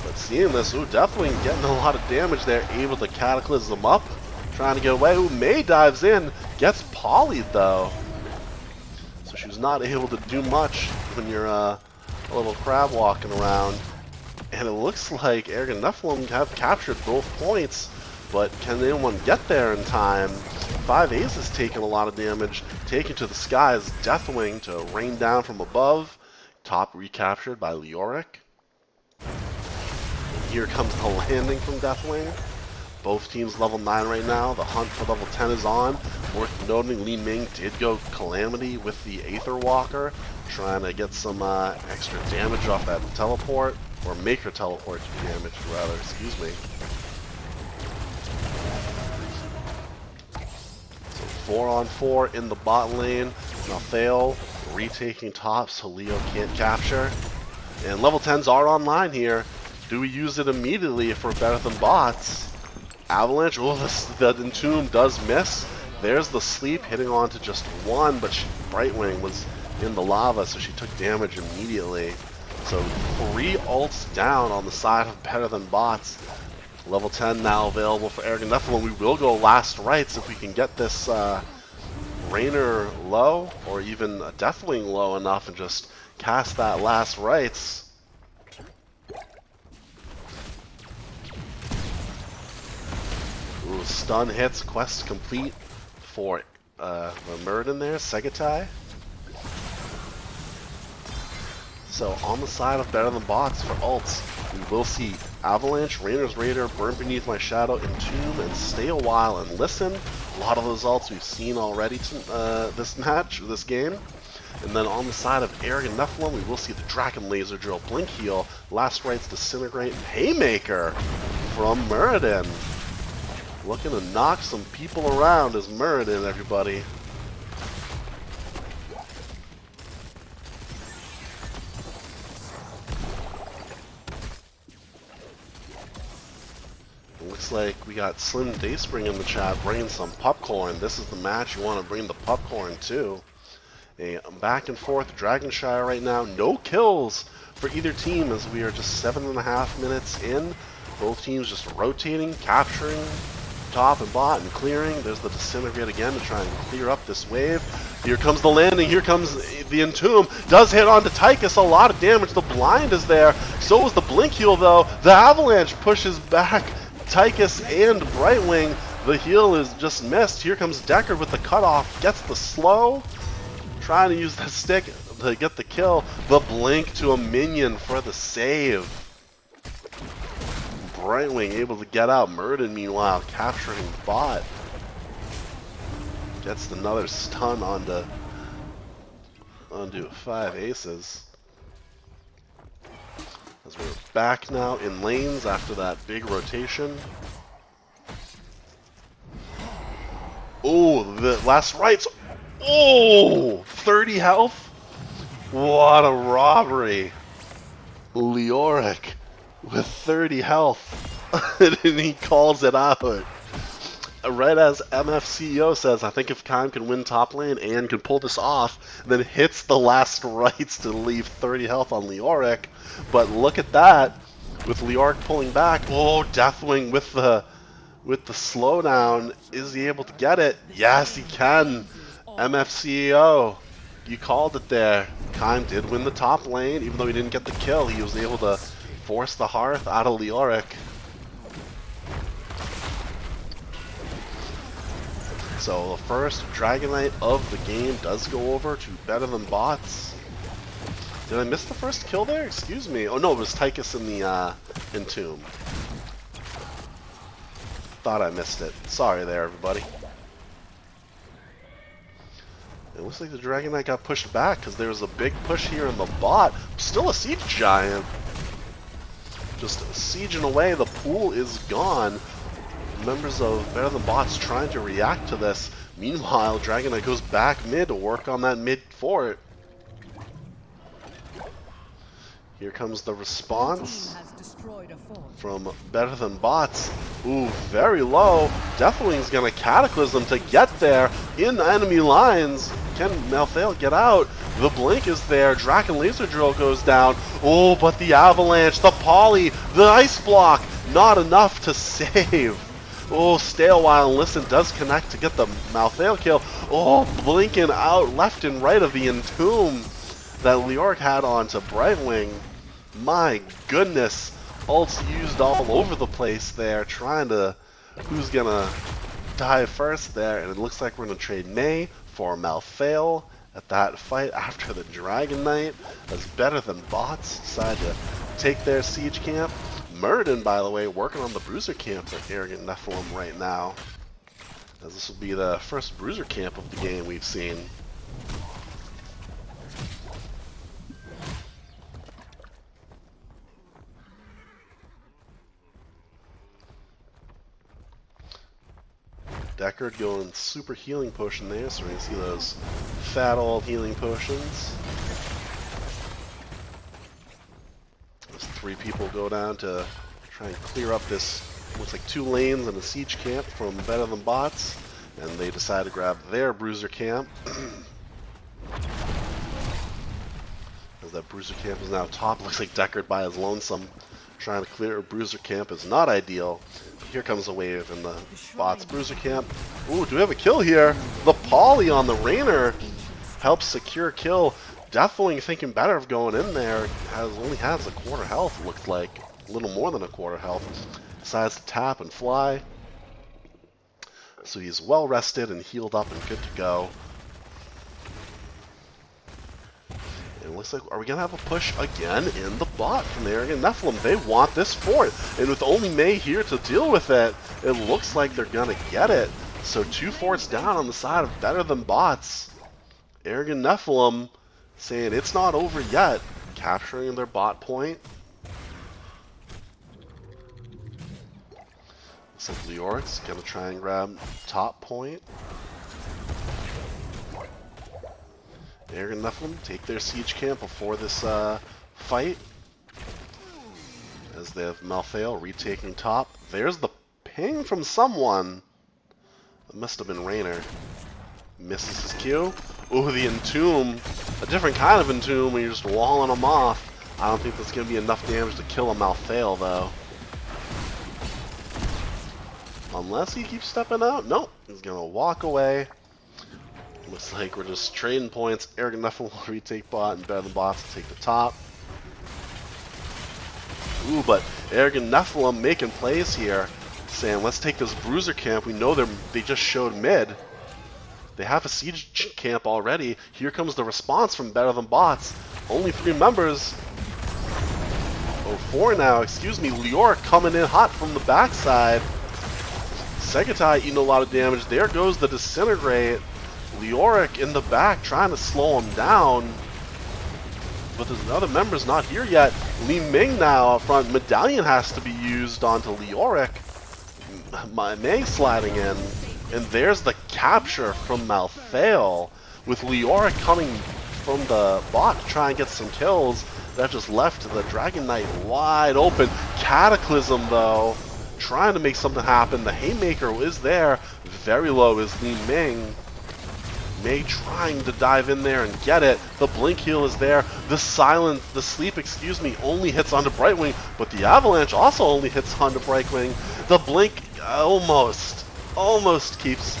But seeing this, ooh, definitely getting a lot of damage there, able to cataclysm up, trying to get away. Ooh, Mei dives in, gets polyed though. So she was not able to do much when you're a little crab walking around. And it looks like Eric and Nephalem have captured both points, but can anyone get there in time? 5A's is taking a lot of damage, taken to the skies. Deathwing to rain down from above. Top recaptured by Leoric. Here comes the landing from Deathwing. Both teams level 9 right now. The hunt for level 10 is on. Worth noting, Li Ming did go Calamity with the Aether Walker, trying to get some extra damage off that teleport, or make her teleport damage, rather, excuse me. So 4-on-4 in the bot lane. Nephalem retaking top, so Leo can't capture. And level 10s are online here. Do we use it immediately if we're better than bots? Avalanche, oh, the Entomb does miss. There's the sleep hitting onto just one, but Brightwing was in the lava, so she took damage immediately. So 3 ults down on the side of better than bots. Level 10 now available for Eric and Nephalem. We will go last rites if we can get this Rainer low, or even a Deathwing low enough and just cast that last rites. Ooh, stun hits, quest complete for the Muradin there, Segatai. So on the side of better than bots for ults, we will see Avalanche, Rainer's Raider, Burn Beneath My Shadow, Entomb, and Stay a While and Listen. A lot of those ults we've seen already this match, this game. And then on the side of Eric and Nephalem, we will see the Dragon Laser Drill, Blink Heal, Last Rites, Disintegrate, and Haymaker from Muradin. Looking to knock some people around as Muradin, everybody. It looks like we got Slim Dayspring in the chat bringing some popcorn. This is the match you want to bring the popcorn to. A back and forth Dragonshire right now. No kills for either team as we are just 7.5 minutes in. Both teams just rotating, capturing top and bot and clearing. There's the Disintegrate again to try and clear up this wave. Here comes the landing. Here comes the Entomb. Does hit onto Tychus. A lot of damage. The blind is there. So is the Blink Heal though. The Avalanche pushes back Tychus and Brightwing. The heal is just missed. Here comes Deckard with the cutoff. Gets the slow. Trying to use the stick to get the kill. The blink to a minion for the save. Brightwing able to get out. Muradin, meanwhile, capturing bot. Gets another stun onto 5 aces. As we're back now in lanes after that big rotation. Oh, the last rites. Oh, 30 health. What a robbery. Leoric with 30 health. And he calls it out. Right as MFCEO says, I think if Kime can win top lane and can pull this off, then hits the last rites to leave 30 health on Leoric. But look at that. With Leoric pulling back. Oh, Deathwing with the slowdown. Is he able to get it? Yes, he can. MFCEO, you called it there. Kime did win the top lane, even though he didn't get the kill. He was able to force the hearth out of Leoric. So the first Dragonite of the game does go over to better than bots. Did I miss the first kill there? Excuse me. Oh no, it was Tychus in the Entomb. Thought I missed it. Sorry there, everybody. It looks like the Dragonite got pushed back because there was a big push here in the bot. Still a Siege Giant. Just sieging away. The pool is gone. Members of Better Than Bots trying to react to this. Meanwhile, Dragonite goes back mid to work on that mid fort. Here comes the response from Better Than Bots. Ooh, very low. Deathwing's gonna Cataclysm to get there in the enemy lines. Can Nephalem get out? The blink is there. Dragon Laser Drill goes down. Oh, but the Avalanche, the Poly, the Ice Block, not enough to save. Oh, Stay a While and Listen does connect to get the Nephalem kill. Oh, blinking out left and right of the Entomb that Leoric had onto Brightwing. My goodness. Ults used all over the place there, trying to who's gonna die first there, and it looks like we're gonna trade May for Malfail at that fight after the Dragon Knight, as better than bots decide to take their siege camp. Murden, by the way, working on the bruiser camp for Arrogant Nephalem right now, as this will be the first bruiser camp of the game we've seen. Deckard going super healing potion there, so we're going to see those fat old healing potions. As 3 people go down to try and clear up this, looks like 2 lanes and a siege camp from Better Than Bots, and they decide to grab their bruiser camp. As that bruiser camp is now top, looks like Deckard by his lonesome. Trying to clear a bruiser camp is not ideal. Here comes a wave in the bots bruiser camp. Ooh, do we have a kill here? The poly on the Rainer helps secure kill. Deathwing thinking better of going in there. Only has a quarter health, looks like. A little more than a quarter health. Decides to tap and fly. So he's well rested and healed up and good to go. It looks like, are we going to have a push again in the bot from the Arrogant Nephalem? They want this fort, and with only May here to deal with it, it looks like they're going to get it. So 2 forts down on the side of Better Than Bots. Arrogant Nephalem saying it's not over yet, capturing their bot point. Looks like Leoric's going to try and grab top point. Arrogant Nephalem take their siege camp before this fight, as they have Malfail retaking top. There's the ping from someone. It must have been Rainer. Misses his Q. Ooh, the Entomb. A different kind of Entomb when you're just walling them off. I don't think that's going to be enough damage to kill a Malfail, though. Unless he keeps stepping out. Nope. He's going to walk away. Looks like we're just trading points. Arrogant Nephalem will retake bot, and Better Than Bots will take the top. Ooh, but Arrogant Nephalem making plays here, saying, let's take this bruiser camp. We know they just showed mid. They have a siege camp already. Here comes the response from Better Than Bots. Only 3 members. Oh, 4 now, excuse me. Leoric coming in hot from the backside. Segatai eating a lot of damage. There goes the Disintegrate. Leoric in the back trying to slow him down, but there's another member's not here yet. Li Ming now up front. Medallion has to be used onto Leoric. May sliding in, and there's the capture from Malfail, with Leoric coming from the bot to try and get some kills. That just left the Dragon Knight wide open. Cataclysm though, trying to make something happen. The Haymaker is there. Very low is Li Ming. May trying to dive in there and get it. The blink heal is there. The sleep, excuse me, only hits onto Brightwing, but the avalanche also only hits onto Brightwing. The blink almost keeps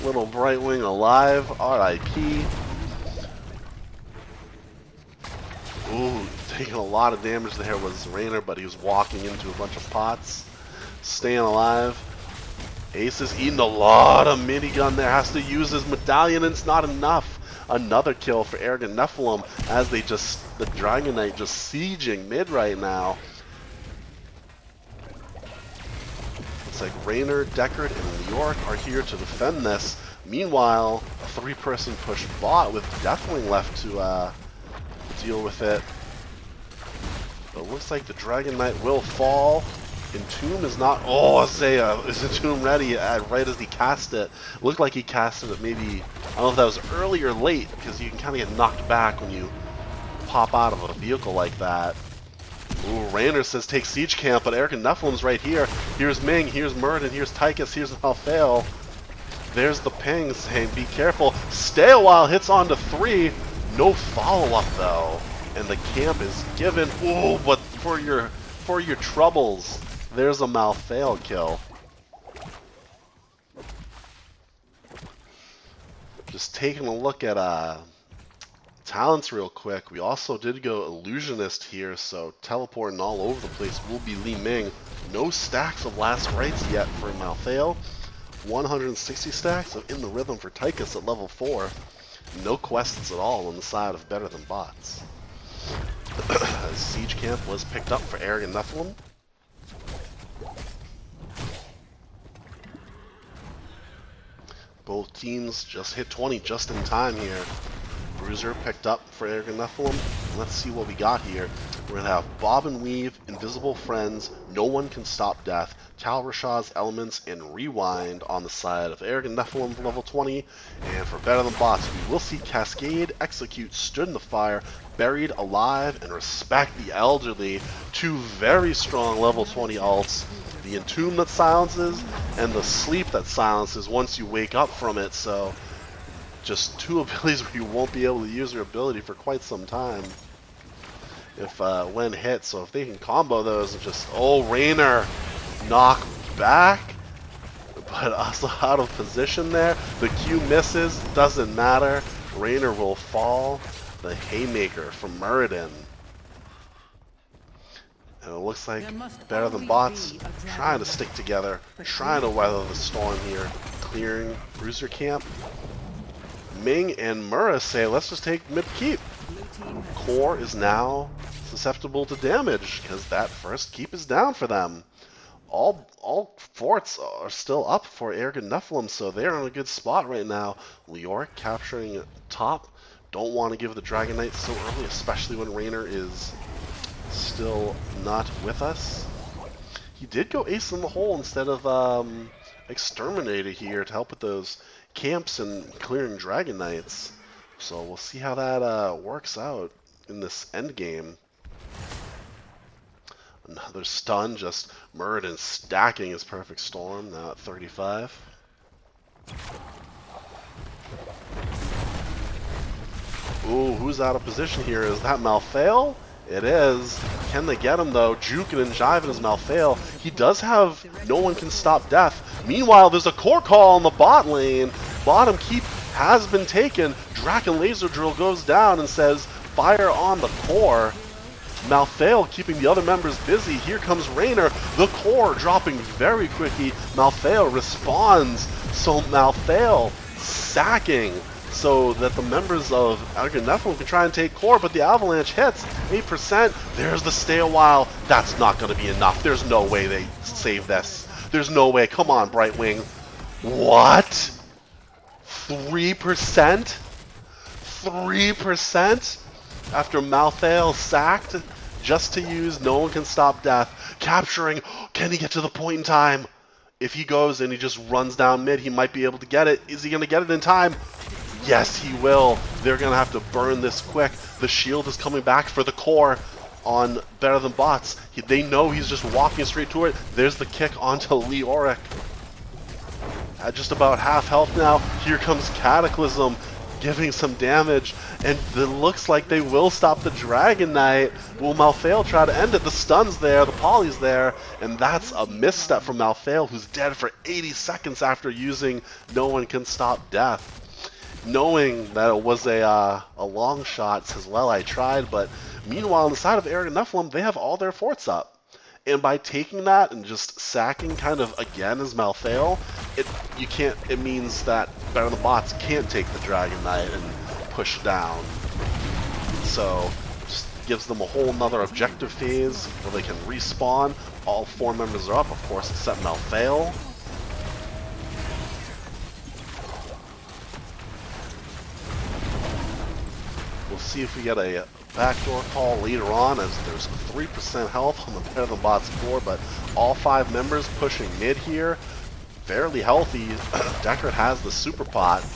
little Brightwing alive. R.I.P. Ooh, taking a lot of damage there was Rainer, but he was walking into a bunch of pots. Staying alive. Ace is eating a lot of minigun there, has to use his medallion, and it's not enough. Another kill for Arrogant Nephalem as the Dragon Knight just sieging mid right now. Looks like Rainer, Deckard, and Leoric are here to defend this. Meanwhile, a 3-person push bot with Deathwing left to deal with it. But it looks like the Dragon Knight will fall. Entomb is not. Oh, Isaiah, is Entomb ready right as he cast it? Looked like he casted it maybe, I don't know if that was early or late, because you can kind of get knocked back when you pop out of a vehicle like that. Ooh, Rainer says take siege camp, but Arrogant Nephalem's right here. Here's Ming, here's Murden, here's Tychus, here's Malfail. There's the ping saying be careful. Stay a while, hits on to 3. No follow-up though. And the camp is given. Ooh, but for your troubles. There's a Malfail kill. Just taking a look at talents real quick. We also did go Illusionist here, so teleporting all over the place will be Li Ming. No stacks of Last Rites yet for Malthael. 160 stacks of In the Rhythm for Tychus at level 4. No quests at all on the side of Better Than Bots. Siege Camp was picked up for Arrogant Nephalem. Both teams just hit 20 just in time here. Bruiser picked up for Arrogant Nephalem. Let's see what we got here. We're going to have Bob and Weave, Invisible Friends, No One Can Stop Death, Tal Rashad's Elements, and Rewind on the side of Arrogant Nephalem for level 20. And for Better Than Bots, we will see Cascade, Execute, Stood in the Fire, Buried Alive, and Respect the Elderly. Two very strong level 20 alts. The Entomb that silences, and the Sleep that silences once you wake up from it, so just two abilities where you won't be able to use your ability for quite some time if when hit. So if they can combo those and just, oh, Raynor knock back, but also out of position there. The Q misses, doesn't matter. Raynor will fall. The Haymaker from Muradin. And it looks like Better Than Bots trying to stick together, trying to weather the storm here, clearing Bruiser Camp. Ming and Mura say, let's just take mid keep. Core is now susceptible to damage because that first keep is down for them. All forts are still up for Arrogant Nephalem, so they're in a good spot right now. Leoric capturing top. Don't want to give the Dragon Knight so early, especially when Raynor is still not with us. He did go ace in the hole instead of Exterminator here to help with those camps and clearing Dragon Knights. So we'll see how that works out in this end game. Another stun, just Muradin stacking his Perfect Storm, now at 35. Ooh, who's out of position here? Is that Malthael? It is. Can they get him though? Juking and jiving is Malthael. He does have No One Can Stop Death. Meanwhile, there's a core call in the bot lane. Bottom keep has been taken. Draken Laser Drill goes down and says, fire on the core. Malthael keeping the other members busy. Here comes Raynor. The core dropping very quickly. Malthael responds. So Malthael sacking so that the members of Arrogant Nephalem can try and take core, but the avalanche hits 8%. There's the stay a while. That's not going to be enough. There's no way they save this. There's no way. Come on, Brightwing. What? 3%? 3%? After Malthael sacked just to use No One Can Stop Death. Capturing. Can he get to the point in time? If he goes and he just runs down mid, he might be able to get it. Is he going to get it in time? Yes, he will. They're going to have to burn this quick. The shield is coming back for the core on Better Than Bots. They know he's just walking straight to it. There's the kick onto Leoric. At just about half health now, here comes Cataclysm, giving some damage, and it looks like they will stop the Dragon Knight. Will Malthael try to end it? The stun's there, the poly's there, and that's a misstep from Malthael, who's dead for 80 seconds after using No One Can Stop Death. Knowing that it was a long shot, says, well, I tried, but meanwhile, on the side of Arrogant Nephalem, they have all their forts up. And by taking that and just sacking kind of again as Malthael, it means that Better Than Bots can't take the Dragon Knight and push down. So just gives them a whole nother objective phase where they can respawn. All 4 members are up, of course, except Malthael. We'll see if we get a backdoor call later on, as there's 3% health on the Better Than Bots core, but all 5 members pushing mid here. Fairly healthy. Deckard has the super pots.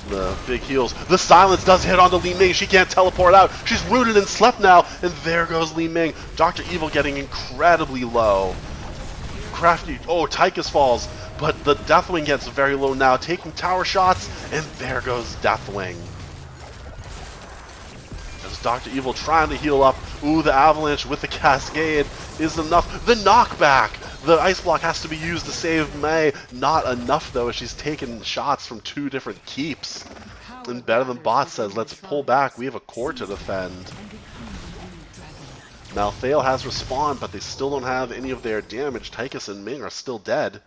The big heals. The silence does hit onto Li Ming. She can't teleport out. She's rooted and slept now, and there goes Li Ming. Dr. Evil getting incredibly low. Crafty, oh, Tychus falls, but the Deathwing gets very low now, taking tower shots, and there goes Deathwing. As Dr. Evil trying to heal up. Ooh, the avalanche with the cascade is enough. The knockback! The ice block has to be used to save Mei. Not enough though, as she's taken shots from 2 different keeps. And Better Than Bot says, let's pull back. We have a core to defend. Malthael has respawned, but they still don't have any of their damage. Tychus and Ming are still dead.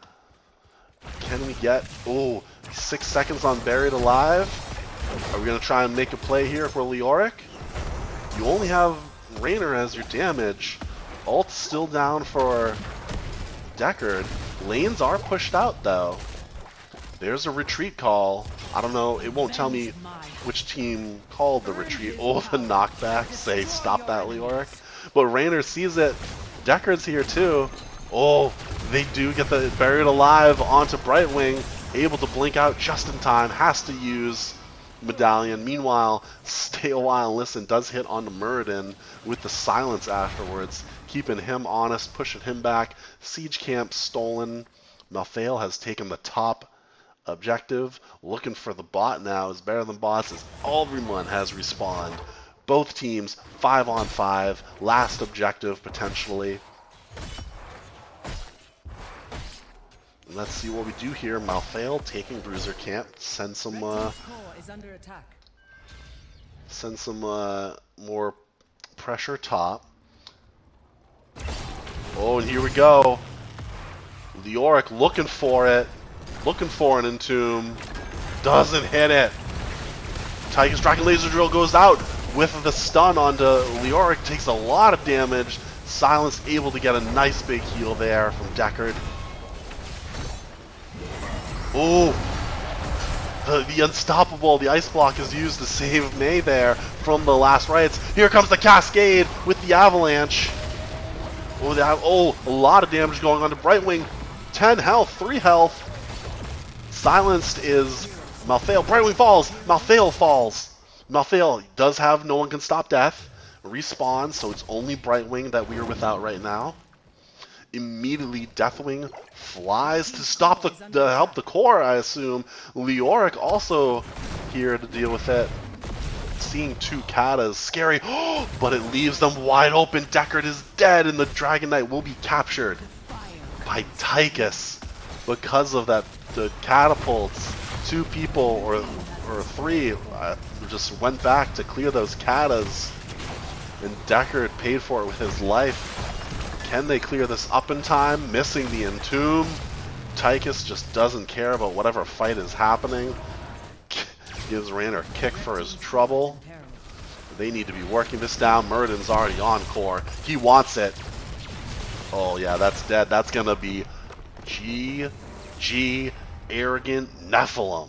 Can we get... Oh, 6 seconds on Buried Alive. Are we going to try and make a play here for Leoric? You only have Raynor as your damage. Ult's still down for Deckard. Lanes are pushed out, though. There's a retreat call. I don't know. It won't tell me which team called the retreat. Oh, the knockback. Say, stop that, Leoric. But Raynor sees it. Deckard's here, too. Oh, they do get the Buried Alive onto Brightwing. Able to blink out just in time. Has to use Medallion. Meanwhile, Stay a While and Listen does hit on the Muradin with the silence afterwards. Keeping him honest, pushing him back. Siege Camp stolen. Malthael has taken the top objective. Looking for the bot now is Better Than Bots as everyone has respawned. Both teams 5-on-5. Last objective potentially. And let's see what we do here. Malthael taking Bruiser Camp. Send some more pressure top. Oh, and here we go. Leoric looking for it. Looking for an Entomb. Doesn't hit it. Tychus Dragon Laser Drill goes out with the stun onto Leoric. Takes a lot of damage. Silence able to get a nice big heal there from Deckard. Oh, the Unstoppable, the Ice Block is used to save Mei there from the last rites. Here comes the Cascade with the Avalanche. Oh, a lot of damage going on to Brightwing. 10 health, 3 health. Silenced is Malthael. Brightwing falls. Malthael falls. Malthael does have No One Can Stop Death. Respawn, so it's only Brightwing that we are without right now. Immediately, Deathwing flies to stop to help the core, I assume. Leoric also here to deal with it. Seeing 2 Katas, scary, but it leaves them wide open. Deckard is dead, and the Dragon Knight will be captured by Tychus because of that. The catapults, 2 people or 3 just went back to clear those Katas, and Deckard paid for it with his life. Can they clear this up in time? Missing the Entomb. Tychus just doesn't care about whatever fight is happening. Gives Raynor a kick for his trouble. They need to be working this down. Muradin's already on core. He wants it. Oh yeah, that's dead. That's gonna be GG Arrogant Nephalem.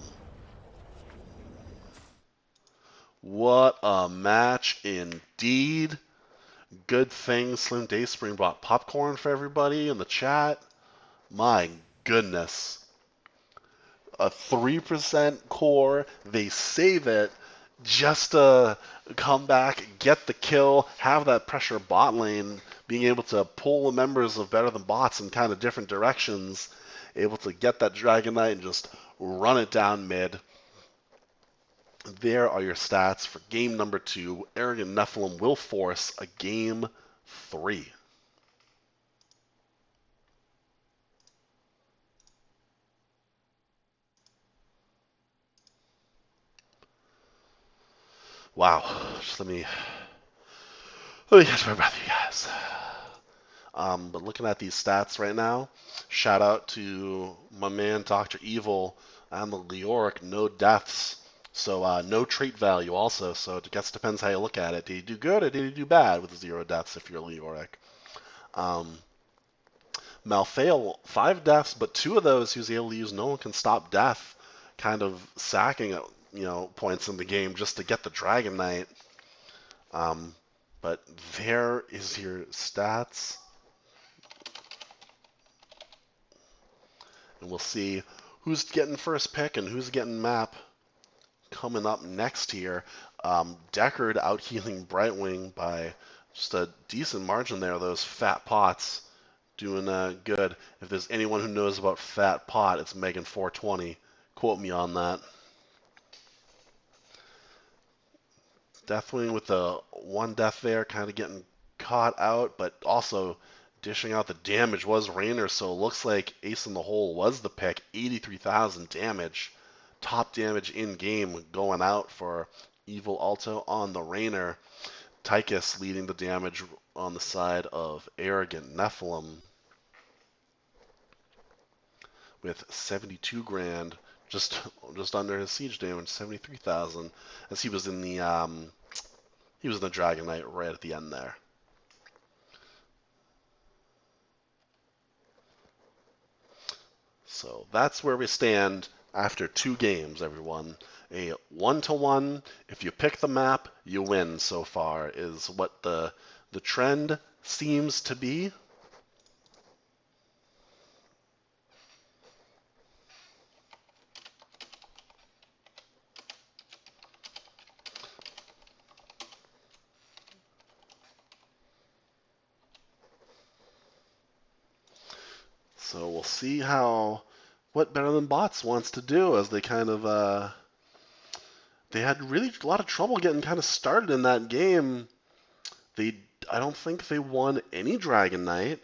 What a match indeed. Good thing Slim Dayspring brought popcorn for everybody in the chat. My goodness. A 3% core. They save it just to come back, get the kill, have that pressure bot lane, being able to pull the members of Better Than Bots in kind of different directions, able to get that Dragon Knight and just run it down mid. There are your stats for game number 2. Arrogant Nephalem will force a game 3. Wow. Just let me catch my breath, you guys. But looking at these stats right now, shout out to my man Dr. Evil and the Leoric, no deaths. So no trait value also, so it guess depends how you look at it. Did he do good or did he do bad with 0 deaths if you're Leoric? Malthael, 5 deaths, but 2 of those he was able to use No One Can Stop Death, kind of sacking points in the game just to get the Dragon Knight. But there is your stats. And we'll see who's getting first pick and who's getting map. Coming up next here, Deckard out healing Brightwing by just a decent margin there. Those fat pots doing good. If there's anyone who knows about fat pot, it's Megan420. Quote me on that. Deathwing with the 1 death there, kind of getting caught out, but also dishing out the damage was Raynor, so it looks like Ace in the Hole was the pick. 83,000 damage. top damage in game going out for Evil Alto on the Rainer. Tychus leading the damage on the side of Arrogant Nephalem with 72 grand, just under his siege damage, 73,000, as he was in the Dragon Knight right at the end there. So that's where we stand after 2 games, everyone. A 1-1. If you pick the map, you win so far, is what the trend seems to be. So we'll see what Better Than Bots wants to do, as they kind of they had really a lot of trouble getting kind of started in that game. They I don't think they won any Dragon Knight.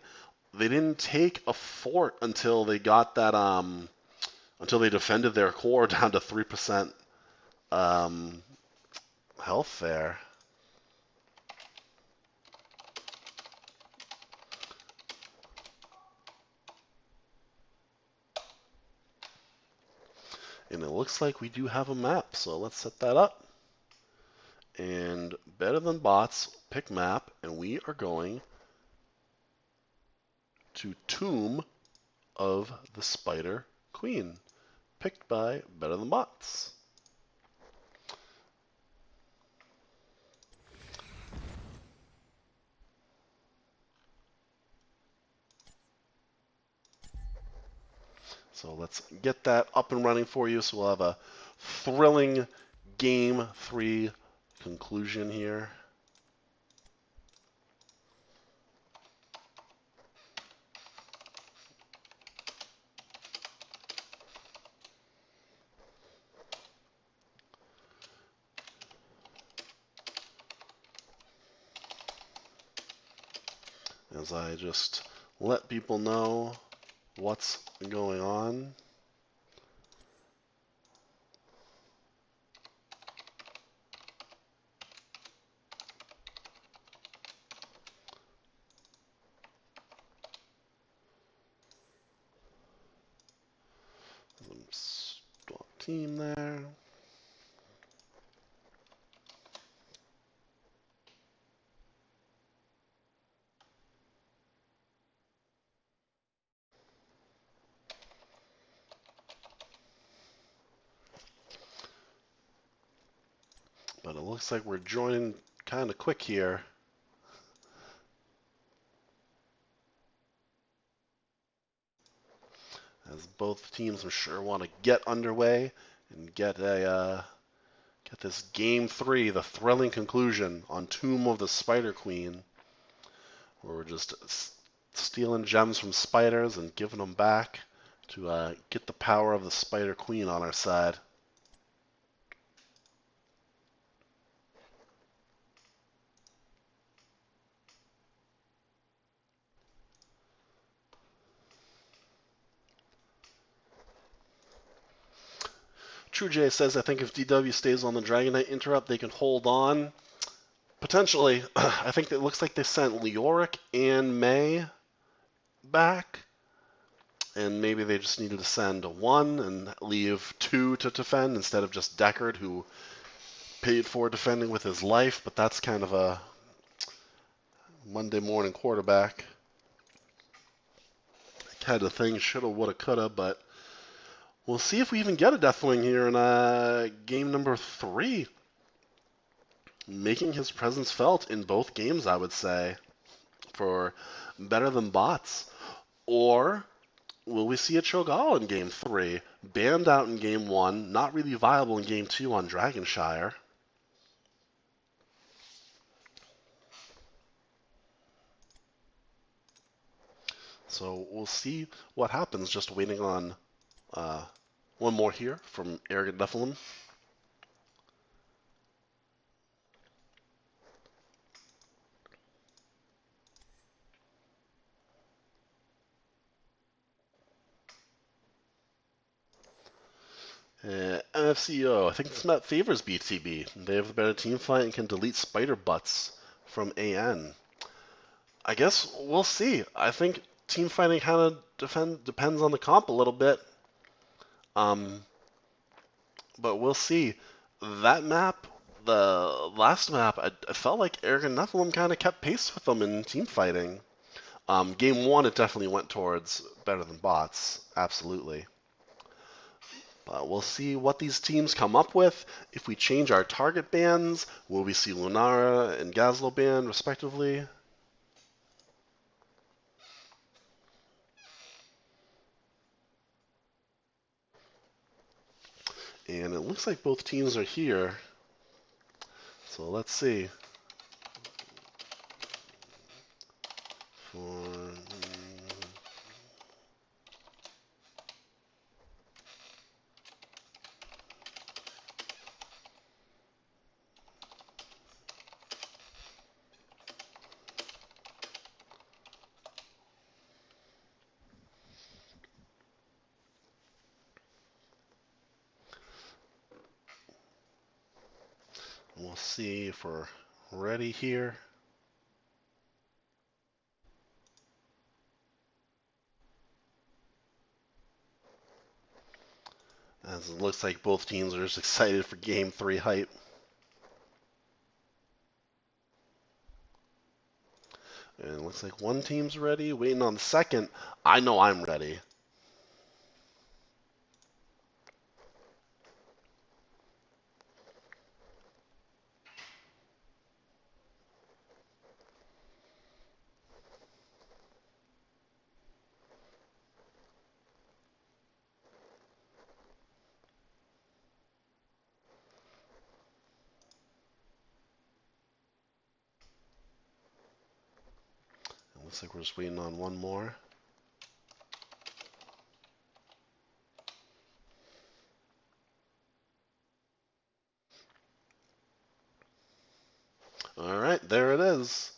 They didn't take a fort until they got that until they defended their core down to 3% um, health there. And it looks like we do have a map, so let's set that up. And Better Than Bots, pick map, and we are going to Tomb of the Spider Queen, picked by Better Than Bots. So let's get that up and running for you. So we'll have a thrilling Game 3 conclusion here. As I just let people know what's going on. Stop team there. But it looks like we're joining kind of quick here. As both teams, I'm sure, want to get underway and get this Game 3, the thrilling conclusion on Tomb of the Spider Queen, where we're just stealing gems from spiders and giving them back to get the power of the Spider Queen on our side. True J says, I think if DW stays on the Dragon Knight interrupt, they can hold on. Potentially. I think it looks like they sent Leoric and May back, and maybe they just needed to send 1 and leave 2 to defend instead of just Deckard, who paid for defending with his life, but that's kind of a Monday morning quarterback kind of thing. Shoulda, woulda, coulda, but we'll see if we even get a Deathwing here in game number 3. Making his presence felt in both games, I would say, for Better Than Bots. Or will we see a Cho'Gall in game 3? Banned out in game 1, not really viable in game 2 on Dragonshire. So we'll see what happens. Just waiting on one more here from Arrogant Nephalem. NFCO, I think this map favors BTB. They have the better team fight and can delete spider butts from AN. I guess we'll see. I think team fighting kind of depends on the comp a little bit. Um, but we'll see. That map, the last map, I felt like Arrogant Nephalem kind of kept pace with them in team fighting. Game one, it definitely went towards better than bots, absolutely. But we'll see what these teams come up with. If we change our target bans, will we see Lunara and Gazlo banned, respectively? And it looks like both teams are here. So let's see. We'll see if we're ready here. As it looks like both teams are just excited for Game 3 hype. And it looks like one team's ready, waiting on the second. I know I'm ready. It looks like we're just waiting on one more. All right, there it is.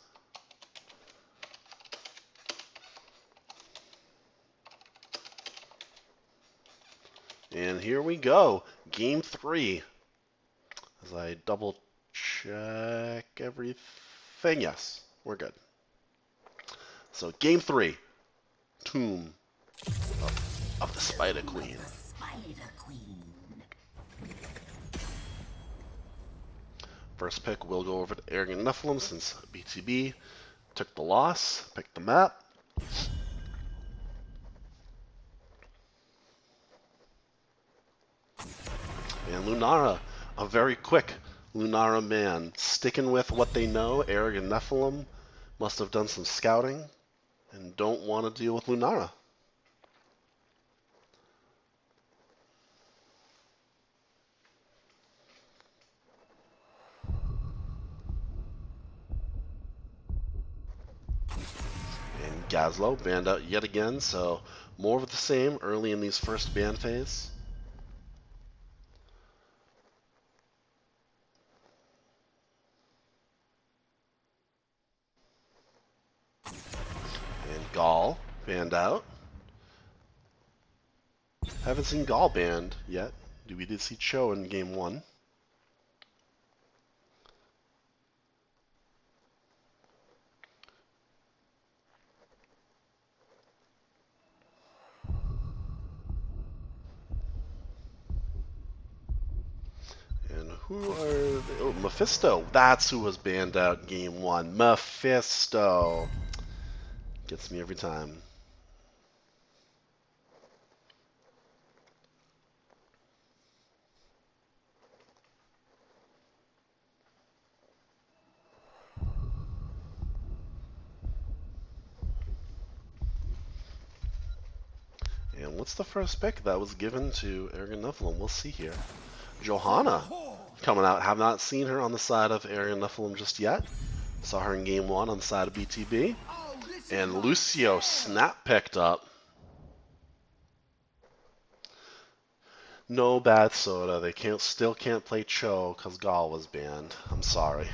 And here we go. Game 3. As I double check everything. Yes, we're good. So Game 3. Tomb of the Spider Queen. First pick, we'll go over to Arrogant Nephalem since BTB took the loss, picked the map. And Lunara, a very quick Lunara man, sticking with what they know. Arrogant Nephalem must have done some scouting and don't want to deal with Lunara. And Gazlo banned out yet again, so more of the same early in these first ban phase. And Gall banned out. Haven't seen Gall banned yet. We did see Cho in game 1. And who are they? Oh, Mephisto. That's who was banned out game 1. Mephisto. Gets me every time. And what's the first pick that was given to Arrogant Nephalem? We'll see here. Johanna coming out. Have not seen her on the side of Arrogant Nephalem just yet. Saw her in game 1 on the side of BTB. And Lucio snap picked up. No bad soda. They still can't play Cho because Gall was banned. I'm sorry.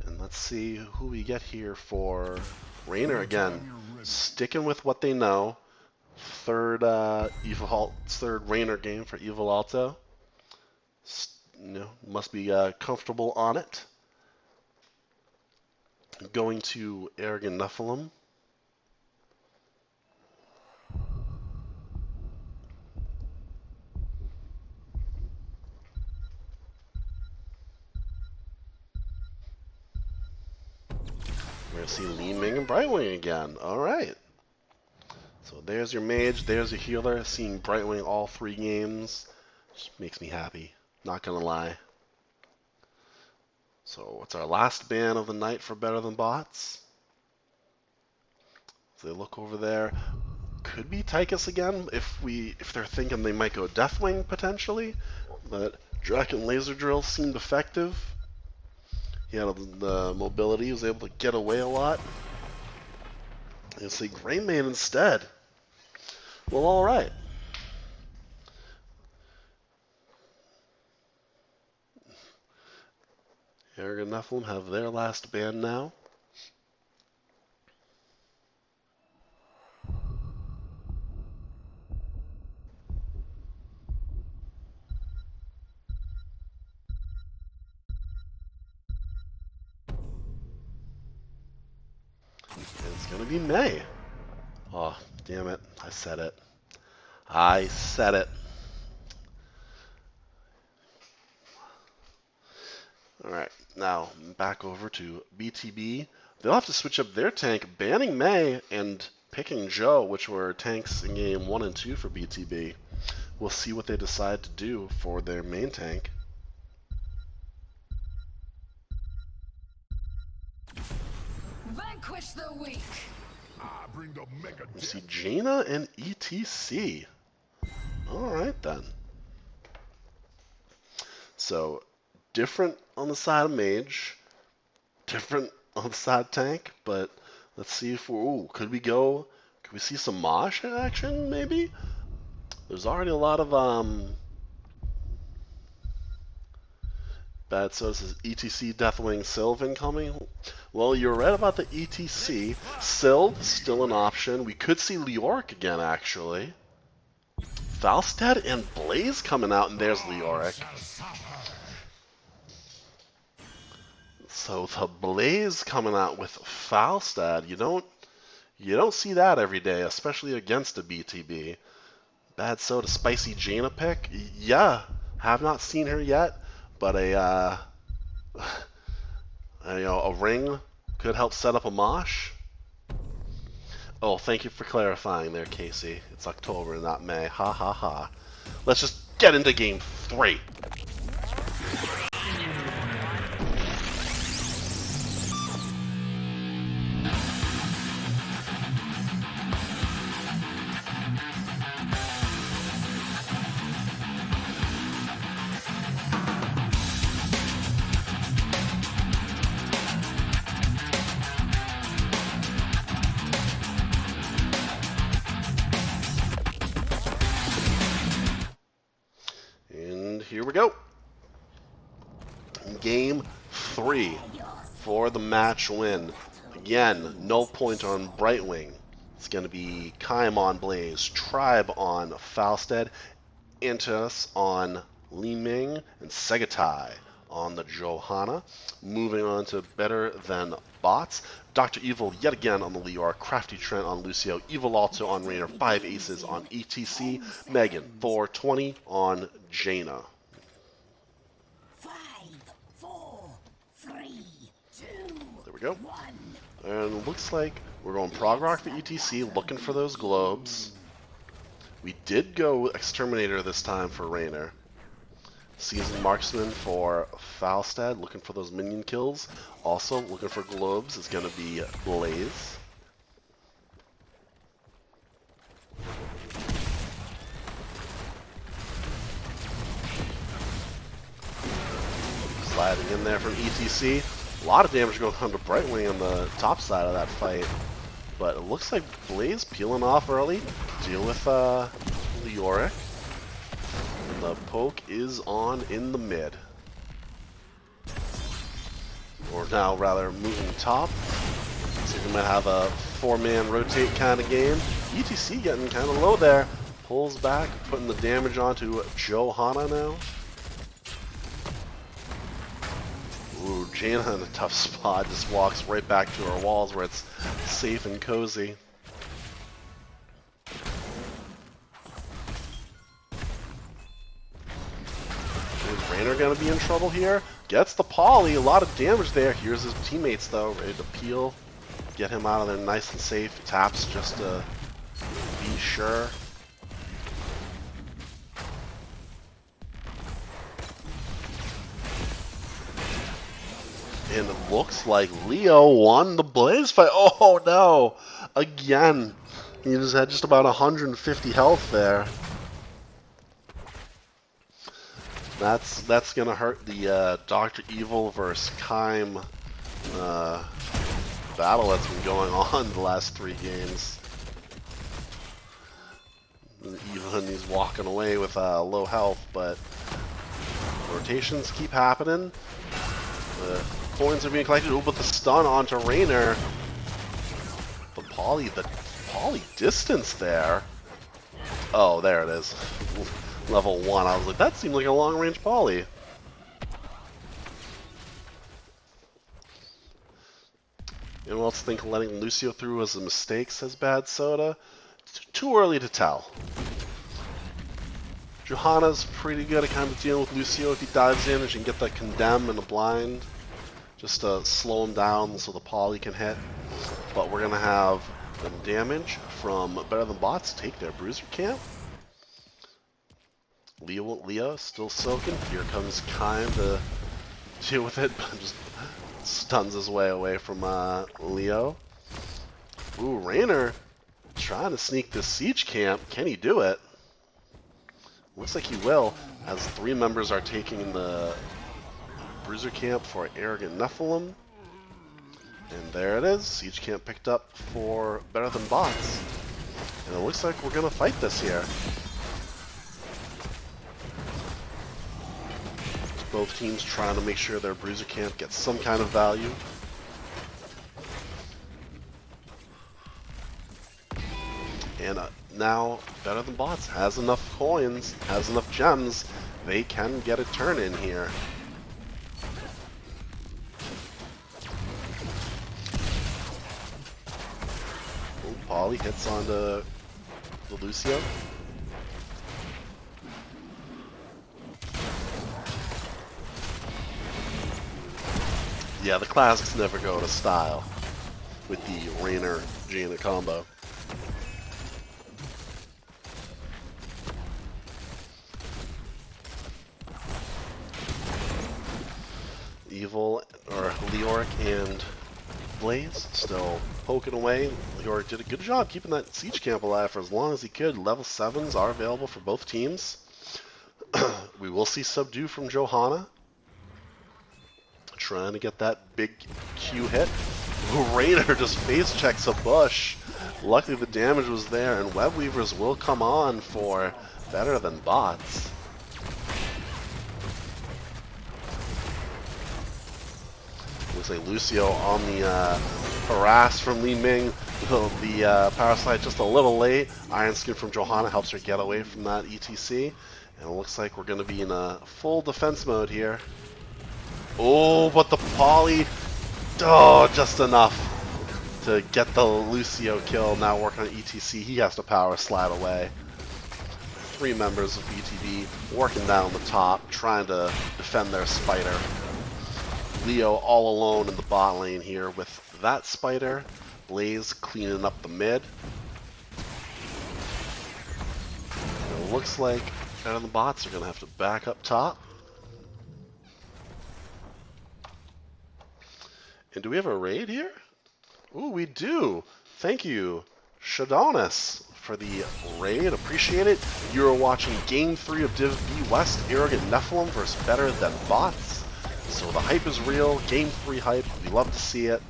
And let's see who we get here for Raynor again. sticking with what they know. Third third Rainer game for Evil Alto. Must be comfortable on it. Going to Arrogant Nephalem. We're going to see Li Ming and Brightwing again. Alright. So there's your mage, there's your healer. Seeing Brightwing all 3 games just makes me happy. Not going to lie. So what's our last ban of the night for Better Than Bots? So they look over there. Could be Tychus again if they're thinking they might go Deathwing potentially. But Draken Laser Drill seemed effective. He had the mobility, he was able to get away a lot. You'll see Greymane instead. Well, alright. Arrogant Nephalem have their last ban now. And it's gonna be May. Oh, damn it. I said it. I said it. Alright, now back over to BTB. They'll have to switch up their tank, banning May and picking Joe, which were tanks in game 1 and 2 for BTB. We'll see what they decide to do for their main tank. Vanquish the weak. We see Jaina and ETC. Alright then. So, different on the side of mage, different on the side of tank, but let's see if could we see some Mosh action maybe? There's already a lot of bad, so this is ETC Deathwing Sylve incoming. Well, you're right about the ETC. Sylve still an option. We could see Leoric again actually. Falstad and Blaze coming out, and there's Leoric. So the Blaze coming out with Falstad, you don't see that every day, especially against a BTB. Bad Soda Spicy Jaina pick, yeah, have not seen her yet, but a ring could help set up a mosh. Oh, thank you for clarifying there, Casey. It's October, not May. Ha ha ha. Let's just get into game 3. Here we go. Game 3 for the match win. Again, no point on Brightwing. It's going to be Kaim on Blaze, Tribe on Falstad, Intus on Li Ming, and Segatai on the Johanna. Moving on to Better Than Bots. Dr. Evil yet again on the Leor, Crafty Trent on Lucio, Evil Alto on Rainer, 5 aces on ETC, Megan 420 on Jaina. 5, 4, 3, 2, there we go. 1. And looks like we're going Prog Rock for ETC, looking for those globes. We did go Exterminator this time for Rainer. Seasoned Marksman for Falstad, looking for those minion kills. Also looking for globes is going to be Blaze. Sliding in there from ETC. A lot of damage going on to Brightwing on the top side of that fight. But it looks like Blaze peeling off early. Deal with Leoric. And the poke is on in the mid. Or now rather moving top. Looks like we might have a 4-man rotate kind of game. ETC getting kind of low there. Pulls back, putting the damage onto Johanna now. Ooh, Jaina in a tough spot. Just walks right back to her walls where it's safe and cozy. Is Raynor going to be in trouble here? Gets the poly. A lot of damage there. Here's his teammates, though, ready to peel. Get him out of there nice and safe. Taps just to be sure. And it looks like Leo won the Blaze fight. Oh no! Again. He just had just about 150 health there. That's gonna hurt the Dr. Evil versus Kime battle that's been going on the last 3 games. Even he's walking away with low health, but rotations keep happening. The coins are being collected. Oh, but the stun onto Raynor. The poly distance there. Oh, there it is. Level 1. I was like, that seemed like a long-range poly. Anyone else think letting Lucio through was a mistake, says Bad Soda? Too early to tell. Johanna's pretty good at kind of dealing with Lucio if he dives in, and she can get that condemn and a blind. Just to slow him down so the poly can hit. But we're going to have them damage from Better Than Bots take their bruiser camp. Leo still soaking. Here comes Kime to deal with it, but just stuns his way away from Leo. Ooh, Raynor trying to sneak this siege camp. Can he do it? Looks like he will, as 3 members are taking the bruiser camp for Arrogant Nephalem. And there it is. Siege camp picked up for Better Than Bots. And it looks like we're going to fight this here. Both teams trying to make sure their bruiser camp gets some kind of value. And now Better Than Bots has enough coins, has enough gems. They can get a turn in here. Poly hits onto the Lucio. Yeah, the classics never go out of style with the Raynor Jaina combo. Evil, or Leoric and Blaze still poking away. Leoric did a good job keeping that siege camp alive for as long as he could. Level 7s are available for both teams. We will see Subdue from Johanna. Trying to get that big Q hit. Raynor just face checks a bush. Luckily the damage was there, and Web Weavers will come on for Better Than Bots. Looks like Lucio on the harass from Li Ming. The power slide just a little late. Iron Skin from Johanna helps her get away from that ETC. And it looks like we're going to be in a full defense mode here. Oh, but the poly, oh, just enough to get the Lucio kill. Now working on ETC, he has to power slide away. 3 members of BTB working down the top, trying to defend their spider. Leo all alone in the bot lane here with that spider. Blaze cleaning up the mid. It looks like Better Than Bots are going to have to back up top. And do we have a raid here? Ooh, we do. Thank you, Shadonis, for the raid. Appreciate it. You're watching Game 3 of Div B West, Arrogant Nephalem versus Better Than Bots. So the hype is real. Game 3 hype. We love to see it.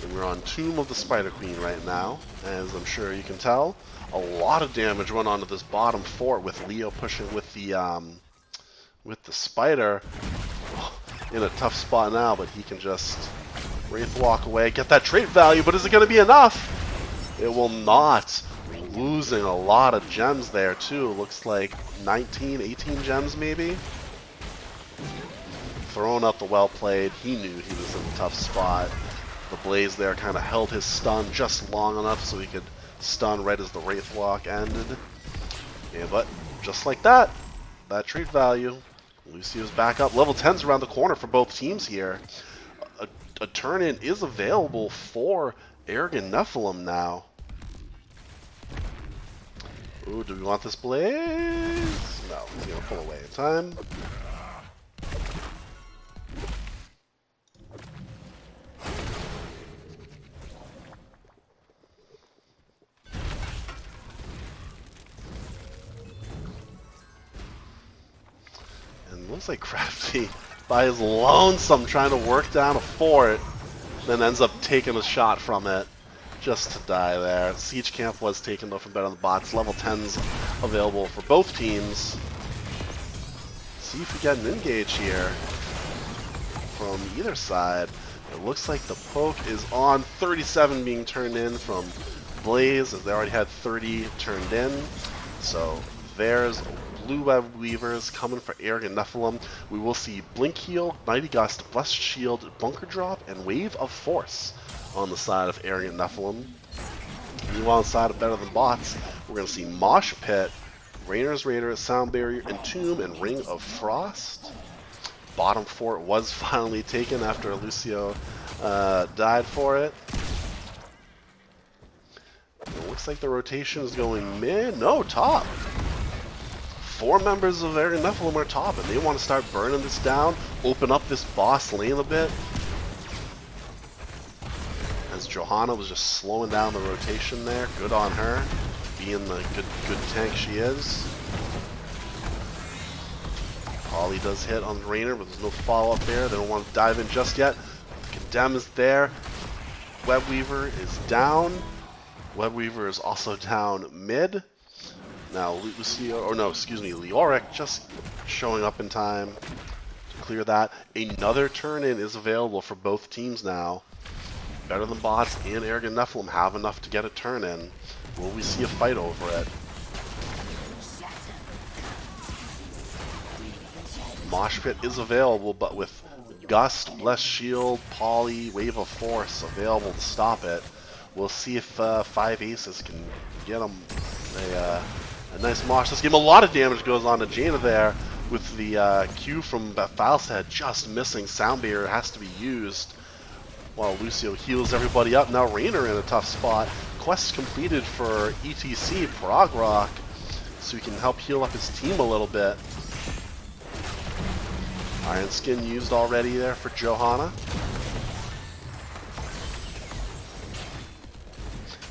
And we're on Tomb of the Spider Queen right now, as I'm sure you can tell. A lot of damage went onto this bottom fort with Leo pushing with the spider. In a tough spot now, but he can just Wraith walk away, get that trait value, but is it going to be enough? It will not. Losing a lot of gems there too. Looks like 19, 18 gems maybe. Throwing up the well played. He knew he was in a tough spot. The Blaze there kind of held his stun just long enough so he could stun right as the Wraith walk ended. Yeah, but just like that, that trait value. Lucio's back up. Level 10's around the corner for both teams here. A turn-in is available for Arrogant Nephalem now. Ooh, do we want this Blaze? No, he's gonna pull away in time. And looks like Crafty, by his lonesome, trying to work down a fort, then ends up taking a shot from it. Just to die there. Siege Camp was taken though from Better Than Bots. Level 10's available for both teams. See if we get an engage here from either side. It looks like the poke is on. 37 being turned in from Blaze, as they already had 30 turned in. So there's Blue Web Weavers coming for Arrogant Nephalem. We will see Blink Heal, Mighty Gust, Blessed Shield, Bunker Drop, and Wave of Force on the side of Arrogant Nephalem. Meanwhile, on the side of Better Than Bots, we're going to see Mosh Pit, Rainer's Raider, Sound Barrier, Entomb, and Ring of Frost. Bottom fort was finally taken after Lucio died for it. It looks like the rotation is going mid. No, top. 4 members of Arrogant Nephalem are top, and they want to start burning this down, open up this boss lane a bit. As Johanna was just slowing down the rotation there. Good on her, being the good tank she is. Ollie does hit on Rainer, but there's no follow-up there. They don't want to dive in just yet. Condemn is there. Webweaver is down. Webweaver is also down mid. Now Lucio, or no, excuse me, Leoric just showing up in time to clear that. Another turn-in is available for both teams now. Better Than Bots and Arrogant Nephalem have enough to get a turn in. Will we see a fight over it? Mosh Pit is available, but with Gust, Blessed Shield, Poly, Wave of Force available to stop it. We'll see if 5 Aces can get him a nice mosh. This game, a lot of damage goes on to Jaina there with the Q from Falsehead just missing. Sound Barrier has to be used while Lucio heals everybody up. Now Rainer in a tough spot. Quest completed for ETC, Prog Rock, so he can help heal up his team a little bit. Iron Skin used already there for Johanna.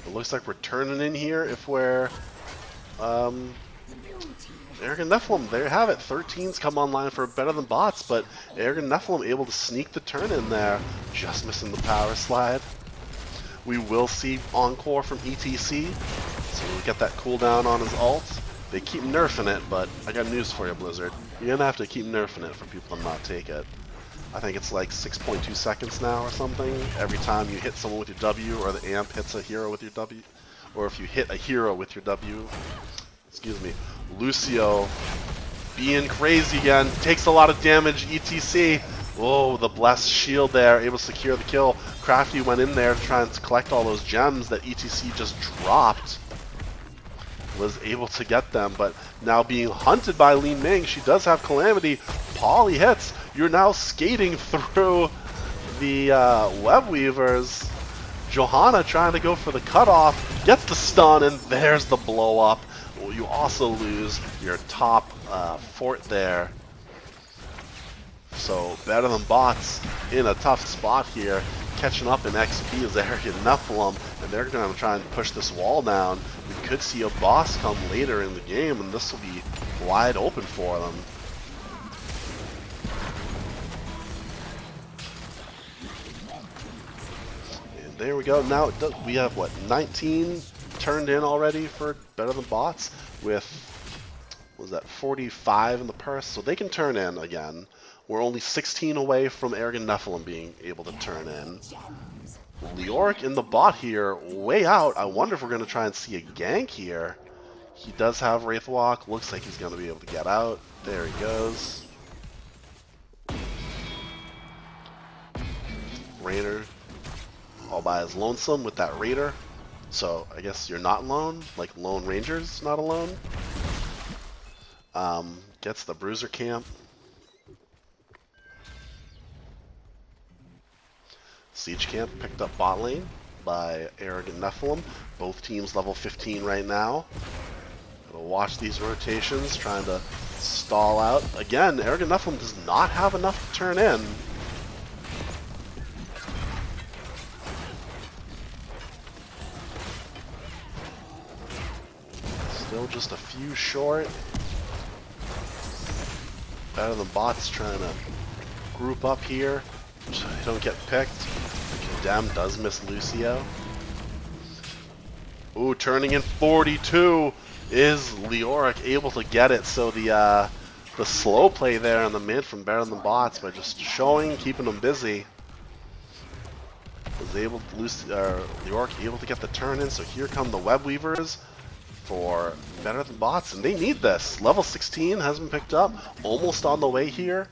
It looks like we're turning in here if we're Arrogant Nephalem, there you have it. 13's come online for Better Than Bots, but Arrogant Nephalem able to sneak the turn in there. Just missing the power slide. We will see Encore from ETC, so we'll get that cooldown on his ult. They keep nerfing it, but I got news for you, Blizzard. You're going to have to keep nerfing it for people to not take it. I think it's like 6.2 seconds now or something, every time you hit someone with your W, or the amp hits a hero with your W, or if you hit a hero with your W. Excuse me. Lucio being crazy again, takes a lot of damage, ETC. Whoa, the Blessed Shield there, able to secure the kill. Crafty went in there to try and collect all those gems that ETC just dropped. Was able to get them, but now being hunted by Li Ming, she does have Calamity. Poly hits. You're now skating through the Web Weavers. Johanna trying to go for the cutoff, gets the stun, and there's the blow up. You also lose your top fort there. So Better Than Bots in a tough spot here. Catching up in XP is Arrogant Nephalem, and they're going to try and push this wall down. We could see a boss come later in the game, and this will be wide open for them. And there we go. Now we have, what, 19 turned in already for Better Than Bots, with, what was that, 45 in the purse, so they can turn in again We're only 16 away from Arrogant Nephalem being able to turn in. Leoric in the bot here, way out. I wonder if we're going to try and see a gank here. He does have Wraithwalk. Looks like he's going to be able to get out. There he goes. Raynor all by his lonesome with that Raider. So I guess you're not alone, like Lone Ranger's not alone. Gets the Bruiser camp. Siege camp picked up bot lane by Arrogant Nephalem. Both teams level 15 right now. Gonna watch these rotations, trying to stall out. Again, Arrogant Nephalem does not have enough to turn in. Still just a few short. Better than bots trying to group up here. So they don't get picked. Condemn does miss Lucio. Ooh, turning in 42 is Leoric able to get it. So the slow play there on the mid from Better Than Bots by just showing, keeping them busy. Was able to Leoric able to get the turn in. So here come the Web Weavers for Better Than Bots, and they need this. Level 16 has been picked up, almost on the way here,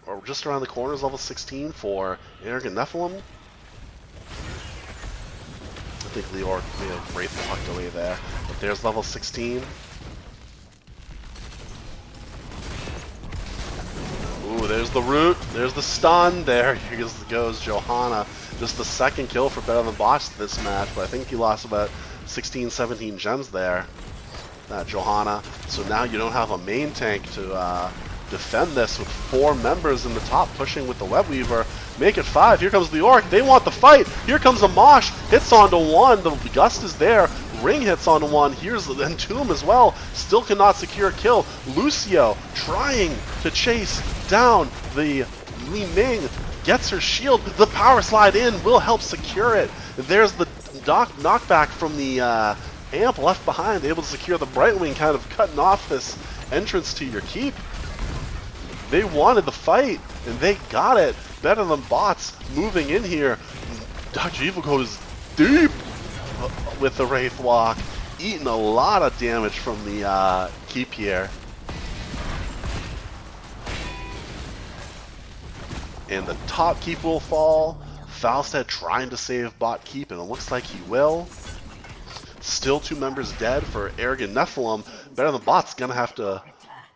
or just around the corner is level 16 for Arrogant Nephalem. I think Leoric may have Wraith tucked away there, but there's level 16. Ooh, there's the root, there's the stun, there goes Johanna. Just the second kill for Better Than Bots this match, but I think he lost about 16, 17 gems there. Johanna. So now you don't have a main tank to defend this with 4 members in the top pushing with the Web Weaver. Make it 5. Here comes the Orc. They want the fight. Here comes a Mosh. Hits onto 1. The Gust is there. Ring hits onto 1. Here's the Entomb as well. Still cannot secure a kill. Lucio trying to chase down the Li Ming. Gets her shield. The power slide in will help secure it. There's the knockback from the Amp left behind, able to secure the Brightwing, kind of cutting off this entrance to your keep. They wanted the fight, and they got it. Better Than Bots moving in here. Dr. Evil goes deep with the Wraith Walk, eating a lot of damage from the keep here. And the top keep will fall. Falstad trying to save bot keep, and it looks like he will. Still 2 members dead for Arrogant Nephalem. Better Than Bots gonna have to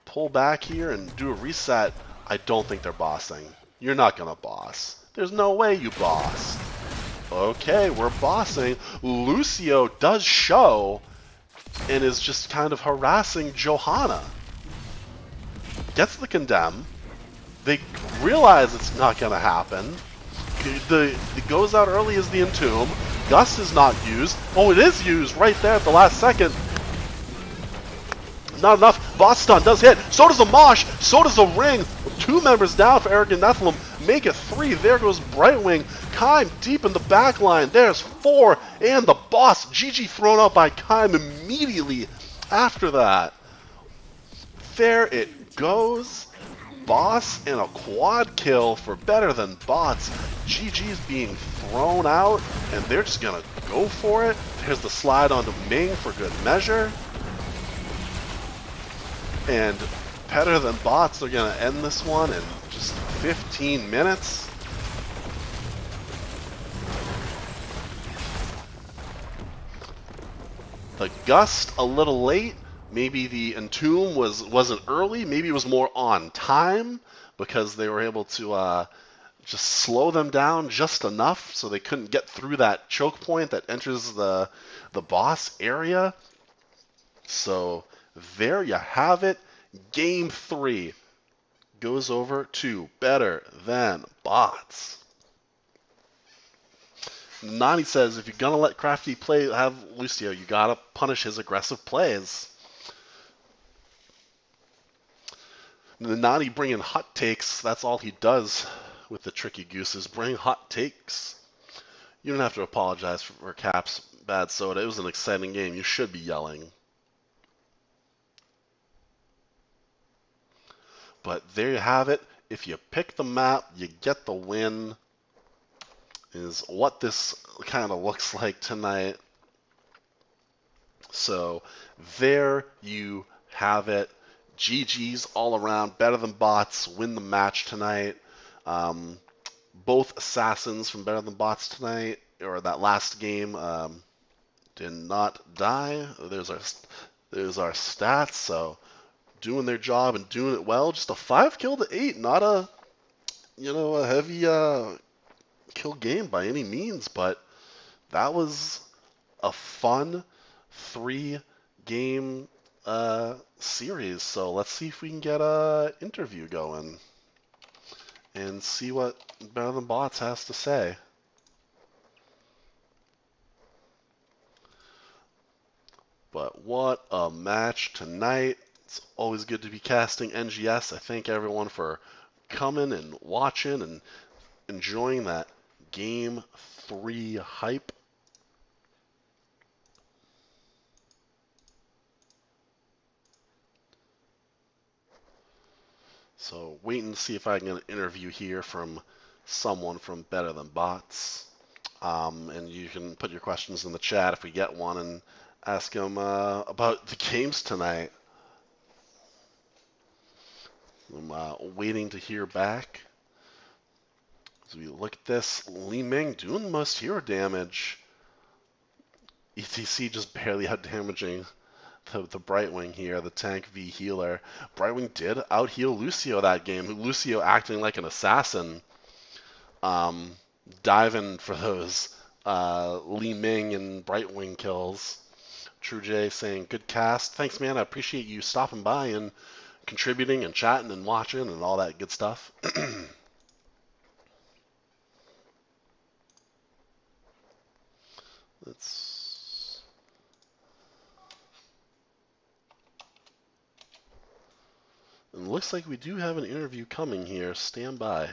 pull back here and do a reset. I don't think they're bossing. You're not gonna boss. There's no way you boss. Okay, we're bossing. Lucio does show and is just kind of harassing Johanna. Gets the condemn. They realize it's not gonna happen. It goes out early as the Entomb. Gust is not used. Oh, it is used right there at the last second. Not enough. Bot stun does hit. So does a Mosh. So does a Ring. 2 members down for Arrogant Nephalem. Make it 3. There goes Brightwing. Kime deep in the back line. There's 4. And the boss. GG thrown out by Kime immediately after that. There it goes. Boss and a quad kill for Better Than Bots. GG's being thrown out, and they're just gonna go for it. There's the slide onto Ming for good measure. And Better Than Bots are gonna end this one in just 15 minutes. The Gust a little late. Maybe the Entomb wasn't early. Maybe it was more on time because they were able to just slow them down just enough so they couldn't get through that choke point that enters the boss area. So there you have it. Game 3 goes over to Better Than Bots. Nani says, if you're gonna let Crafty have Lucio, you gotta punish his aggressive plays. Nani bringing hot takes. That's all he does with the Tricky Gooses. Bring hot takes. You don't have to apologize for Cap's bad soda. It was an exciting game. You should be yelling. But there you have it. if you pick the map, you get the win, is what this kind of looks like tonight. So there you have it. GG's all around. Better Than Bots win the match tonight. Um, both assassins from Better Than Bots tonight, or that last game, did not die. There's our stats. So doing their job and doing it well. Just a 5 kill to 8, not a heavy kill game by any means, but that was a fun 3 game series. So let's see if we can get a interview going and see what Better Than Bots has to say. But what a match tonight. It's always good to be casting NGS. I thank everyone for coming and watching and enjoying that Game 3 hype. So waiting to see if I can get an interview here from someone from Better Than Bots. And you can put your questions in the chat if we get one and ask them about the games tonight. I'm waiting to hear back. As we look at this, Li Ming doing the most hero damage. ETC just barely out damaging the Brightwing here, the tank v healer. Brightwing did out heal Lucio that game. Lucio acting like an assassin, um, diving for those Li Ming and Brightwing kills. True J saying, good cast. Thanks, man. I appreciate you stopping by and contributing and chatting and watching and all that good stuff. Let's. It looks like we do have an interview coming here. Stand by.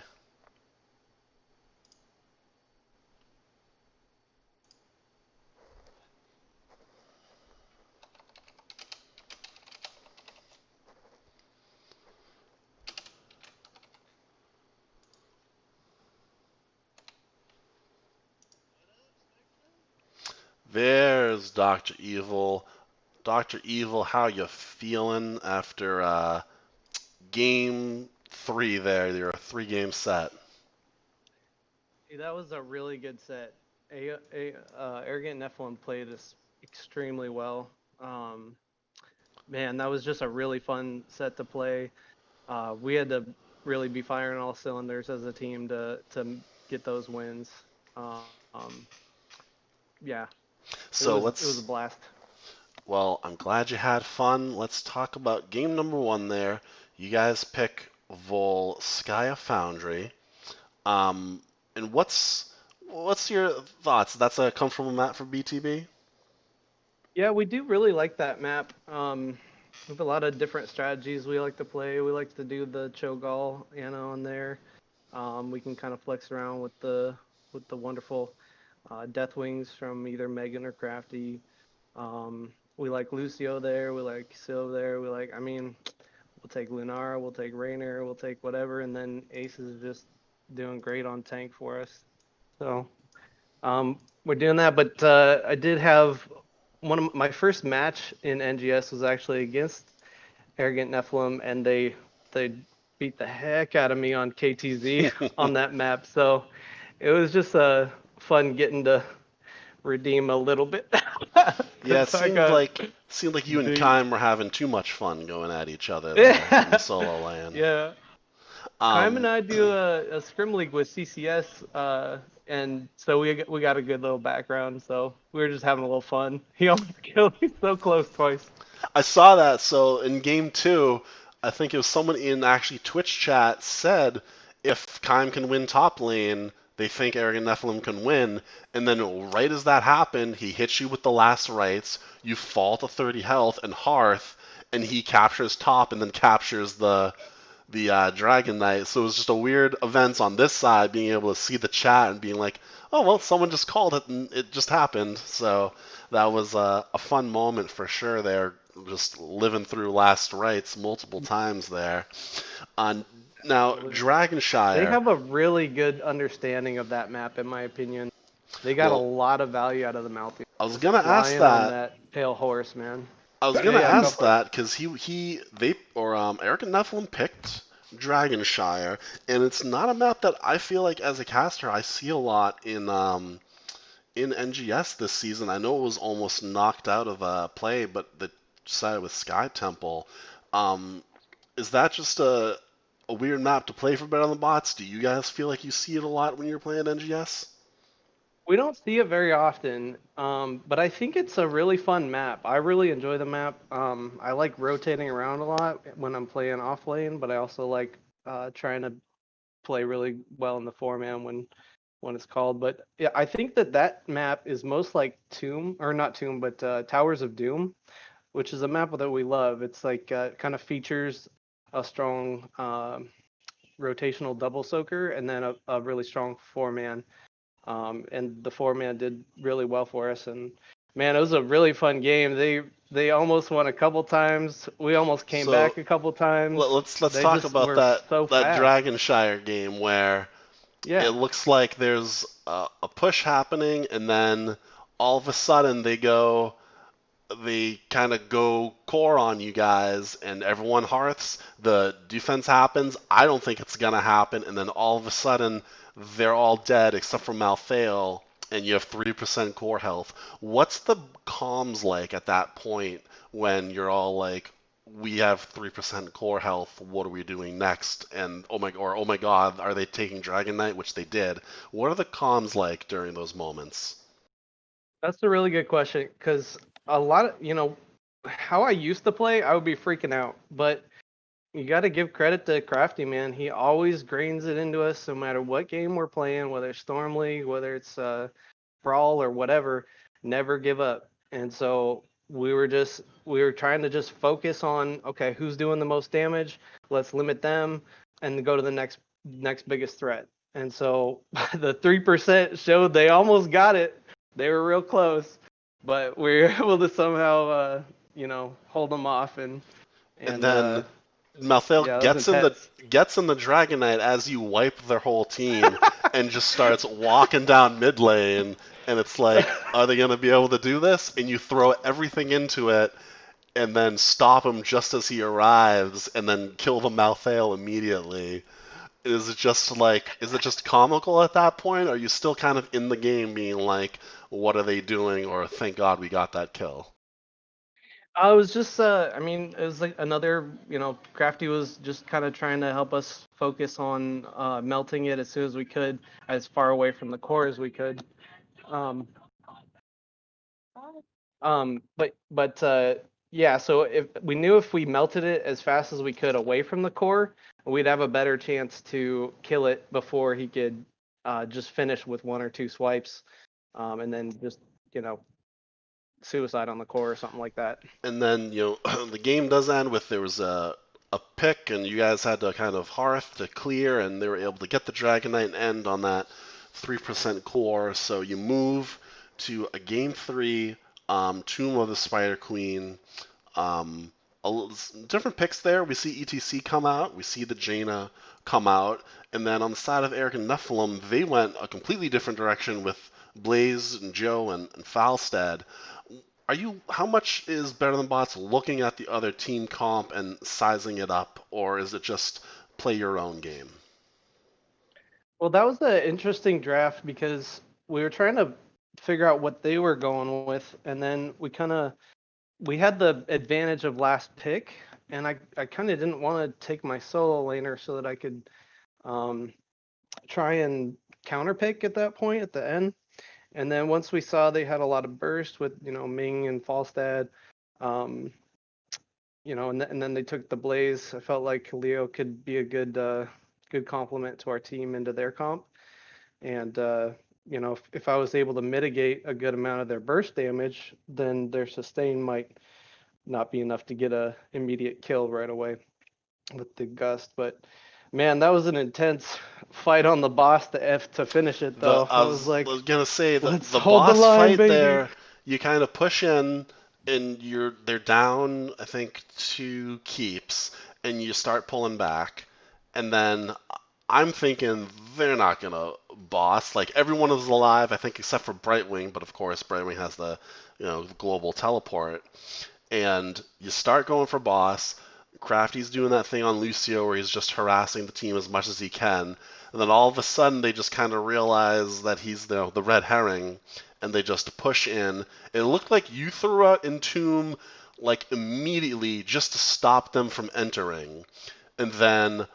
There's Dr. Evil. Dr. Evil, how you feeling after game 3 there? You're a 3 game set. Hey, that was a really good set. Arrogant Nephalem played this extremely well. Um, Man, that was just a really fun set to play. We had to really be firing all cylinders as a team to get those wins. Um, yeah, it So was it was a let's. blast. Well, I'm glad you had fun. Let's talk about game number 1 there. You guys pick Volskaya Foundry. Um, and what's your thoughts? That's a comfortable map for BTB? Yeah, we do really like that map. We have a lot of different strategies we like to play. We like to do the Cho'Gall, on there. We can kind of flex around with the wonderful Death Wings from either Megan or Crafty. We like Lucio there. We like Sil there. We'll take Lunara. We'll take Raynor. We'll take whatever. And then Ace is just doing great on tank for us. So we're doing that. But I did have one of my first match in NGS was actually against Arrogant Nephilim, and they beat the heck out of me on KTZ on that map. So it was just fun getting to redeem a little bit Yeah, it because I got seemed like you and beat. Kime were having too much fun going at each other there in the solo lane. Yeah, Kime and Um, I do a scrim league with CCS, and so we got a good little background. So we were just having a little fun. He almost killed me so close twice. I saw that. So in game 2, I think it was someone in actually Twitch chat said if Kime can win top lane, they think Arrogant Nephilim can win. And then right as that happened, he hits you with the last rites. You fall to 30 health and Hearth, and he captures top and then captures the Dragon Knight. So it was just a weird event on this side, being able to see the chat and being like, oh, well, someone just called it and it just happened. So that was a fun moment for sure there, just living through last rites multiple times there. Now, They Dragonshire. have a really good understanding of that map, in my opinion. They got a Well, lot of value out of the Maltese. I was Just gonna ask flying on that. that pale horse, man. I was Yeah, gonna yeah, go ask for it. that because Eric and Nephalem picked Dragonshire, and it's not a map that I feel like as a caster I see a lot in NGS this season. I know it was almost knocked out of play, but the side with Sky Temple. Um, is that just a weird map to play for Better Than Bots? Do you guys feel like you see it a lot when you're playing NGS? We don't see it very often, but I think it's a really fun map. I really enjoy the map. I like rotating around a lot when I'm playing off lane, but I also like trying to play really well in the four man when it's called. But yeah, I think that map is most like Tomb, or not Tomb, but Towers of Doom, which is a map that we love. It's like kind of features a strong rotational double soaker and then a really strong four man. And the four man did really well for us. And man, it was a really fun game. They almost won a couple times. We almost came So back a couple times. let's They talk just about were so that fast. Dragonshire game where it Yeah. looks like there's a push happening, and then all of a sudden they kind of go core on you guys, and everyone hearths. The defense happens. I don't think it's gonna happen, and then all of a sudden they're all dead except for Malthael, and you have 3% core health. What's the comms like at that point when you're all like, we have 3% core health. What are we doing next? And oh my God, are they taking Dragon Knight? Which they did. What are the comms like during those moments? That's a really good question because a lot of, how I used to play, I would be freaking out. But you got to give credit to Crafty, man. He always grains it into us no matter what game we're playing, whether it's Storm League, whether it's Brawl or whatever. Never give up. And so we were trying to just focus on, okay, who's doing the most damage? Let's limit them and go to the next biggest threat. And so the 3% showed they almost got it. They were real close, but we were able to somehow, hold them off And and then Malthael yeah, that was intense. gets in the Dragon Knight as you wipe their whole team and just starts walking down mid lane, and it's like, are they gonna be able to do this? And you throw everything into it and then stop him just as he arrives and then kill the Malthael immediately. Is it just comical at that point? Or are you still kind of in the game being like, what are they doing? Or thank God we got that kill. I was just, I mean, it was like another, Crafty was just kind of trying to help us focus on melting it as soon as we could, as far away from the core as we could. Um, but yeah, so if we knew if we melted it as fast as we could away from the core, we'd have a better chance to kill it before he could just finish with one or two swipes, and then just, you know, suicide on the core or something like that. And then, the game does end with there was a pick, and you guys had to kind of hearth to clear, and they were able to get the Dragon Knight and end on that 3% core. So you move to a game three, Tomb of the Spider Queen. Um, Different picks there. We see ETC come out, we see the Jaina come out, and then on the side of Eric and Nephilim, they went a completely different direction with Blaze and Joe and Falstad. How much is Better Than Bots looking at the other team comp and sizing it up, or is it just play your own game? Well, that was an interesting draft because we were trying to figure out what they were going with, and then we had the advantage of last pick, and I kind of didn't want to take my solo laner so that I could um, try and counter pick at that point at the end. And then once we saw they had a lot of burst with Ming and Falstad, um, and then they took the Blaze. I felt like Leo could be a good complement to our team into their comp. And if I was able to mitigate a good amount of their burst damage, then their sustain might not be enough to get a immediate kill right away with the gust. But man, that was an intense fight on the boss to finish it The though. I I was was like, gonna say let's the hold the boss line, fight baby. there, you kind of push in, and they're down, I think, two keeps, and you start pulling back, And then I'm thinking they're not gonna boss. Like everyone is alive, I think, except for Brightwing. But of course, Brightwing has the global teleport. And you start going for boss. Crafty's doing that thing on Lucio where he's just harassing the team as much as he can. And then all of a sudden they just kind of realize that he's the red herring and they just push in. It looked like you threw out Entomb like immediately just to stop them from entering. And then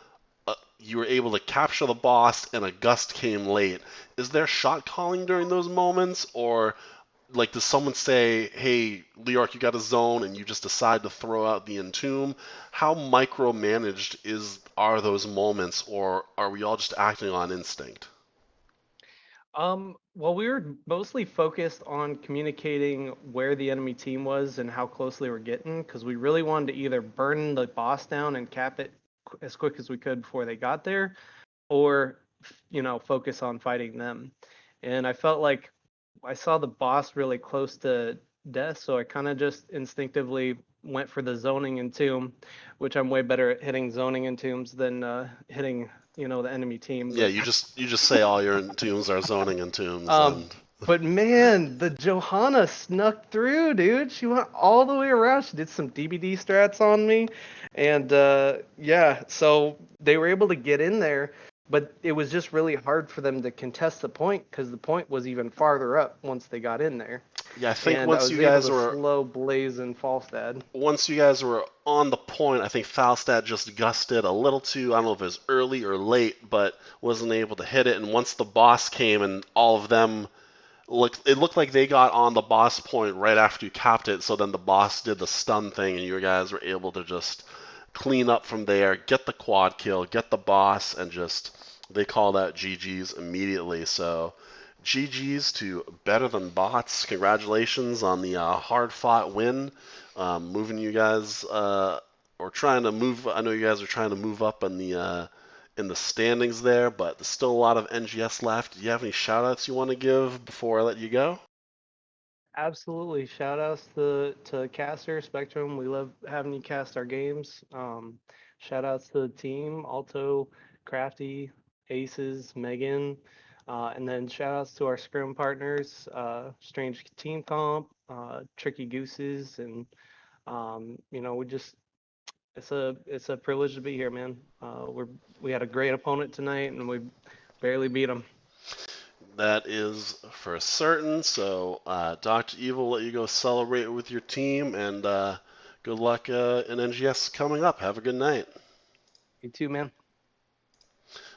you were able to capture the boss and a gust came late. Is there shot calling during those moments, or like does someone say, "Hey, Leork, you got a zone," and you just decide to throw out the Entomb? How micromanaged are those moments, or are we all just acting on instinct? Well, we were mostly focused on communicating where the enemy team was and how close they were getting, because we really wanted to either burn the boss down and cap it as quick as we could before they got there, or focus on fighting them. And I felt like I saw the boss really close to death, so I kind of just instinctively went for the zoning and tomb, which I'm way better at hitting zoning and tombs than hitting the enemy team. Yeah, But you just say all your Entombs are zoning Entombs, um, and but man, the Johanna snuck through, dude. She went all the way around. She did some DBD strats on me, and yeah, so they were able to get in there, but it was just really hard for them to contest the point because the point was even farther up once they got in there, yeah, I think and I was able to slow Blaze and Falstad. once you guys were on the point, I think Falstad just gusted a little too, I don't know if it was early or late, but wasn't able to hit it. And once the boss came and all of them it looked like they got on the boss point right after you capped it. So then the boss did the stun thing, and you guys were able to just clean up from there, get the quad kill, get the boss, and just they call that GG's immediately. So GG's to Better Than Bots. Congratulations on the hard-fought win, moving you guys or trying to move. I know you guys are trying to move up in the standings there, but there's still a lot of NGS left. Do you have any shout-outs you want to give before I let you go? Absolutely. Shout outs to Caster, Spectrum. We love having you cast our games. Shout outs to the team, Alto, Crafty, Aces, Megan. And then shout outs to our scrim partners, Strange Team Comp, Tricky Gooses, and we just it's a privilege to be here, man. We had a great opponent tonight and we barely beat them. That is for certain. So, Dr. Evil will let you go celebrate with your team, and good luck in NGS coming up. Have a good night. You too, man.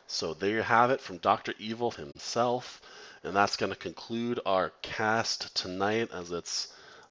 So, there you have it from Dr. Evil himself. And that's going to conclude our cast tonight, as it's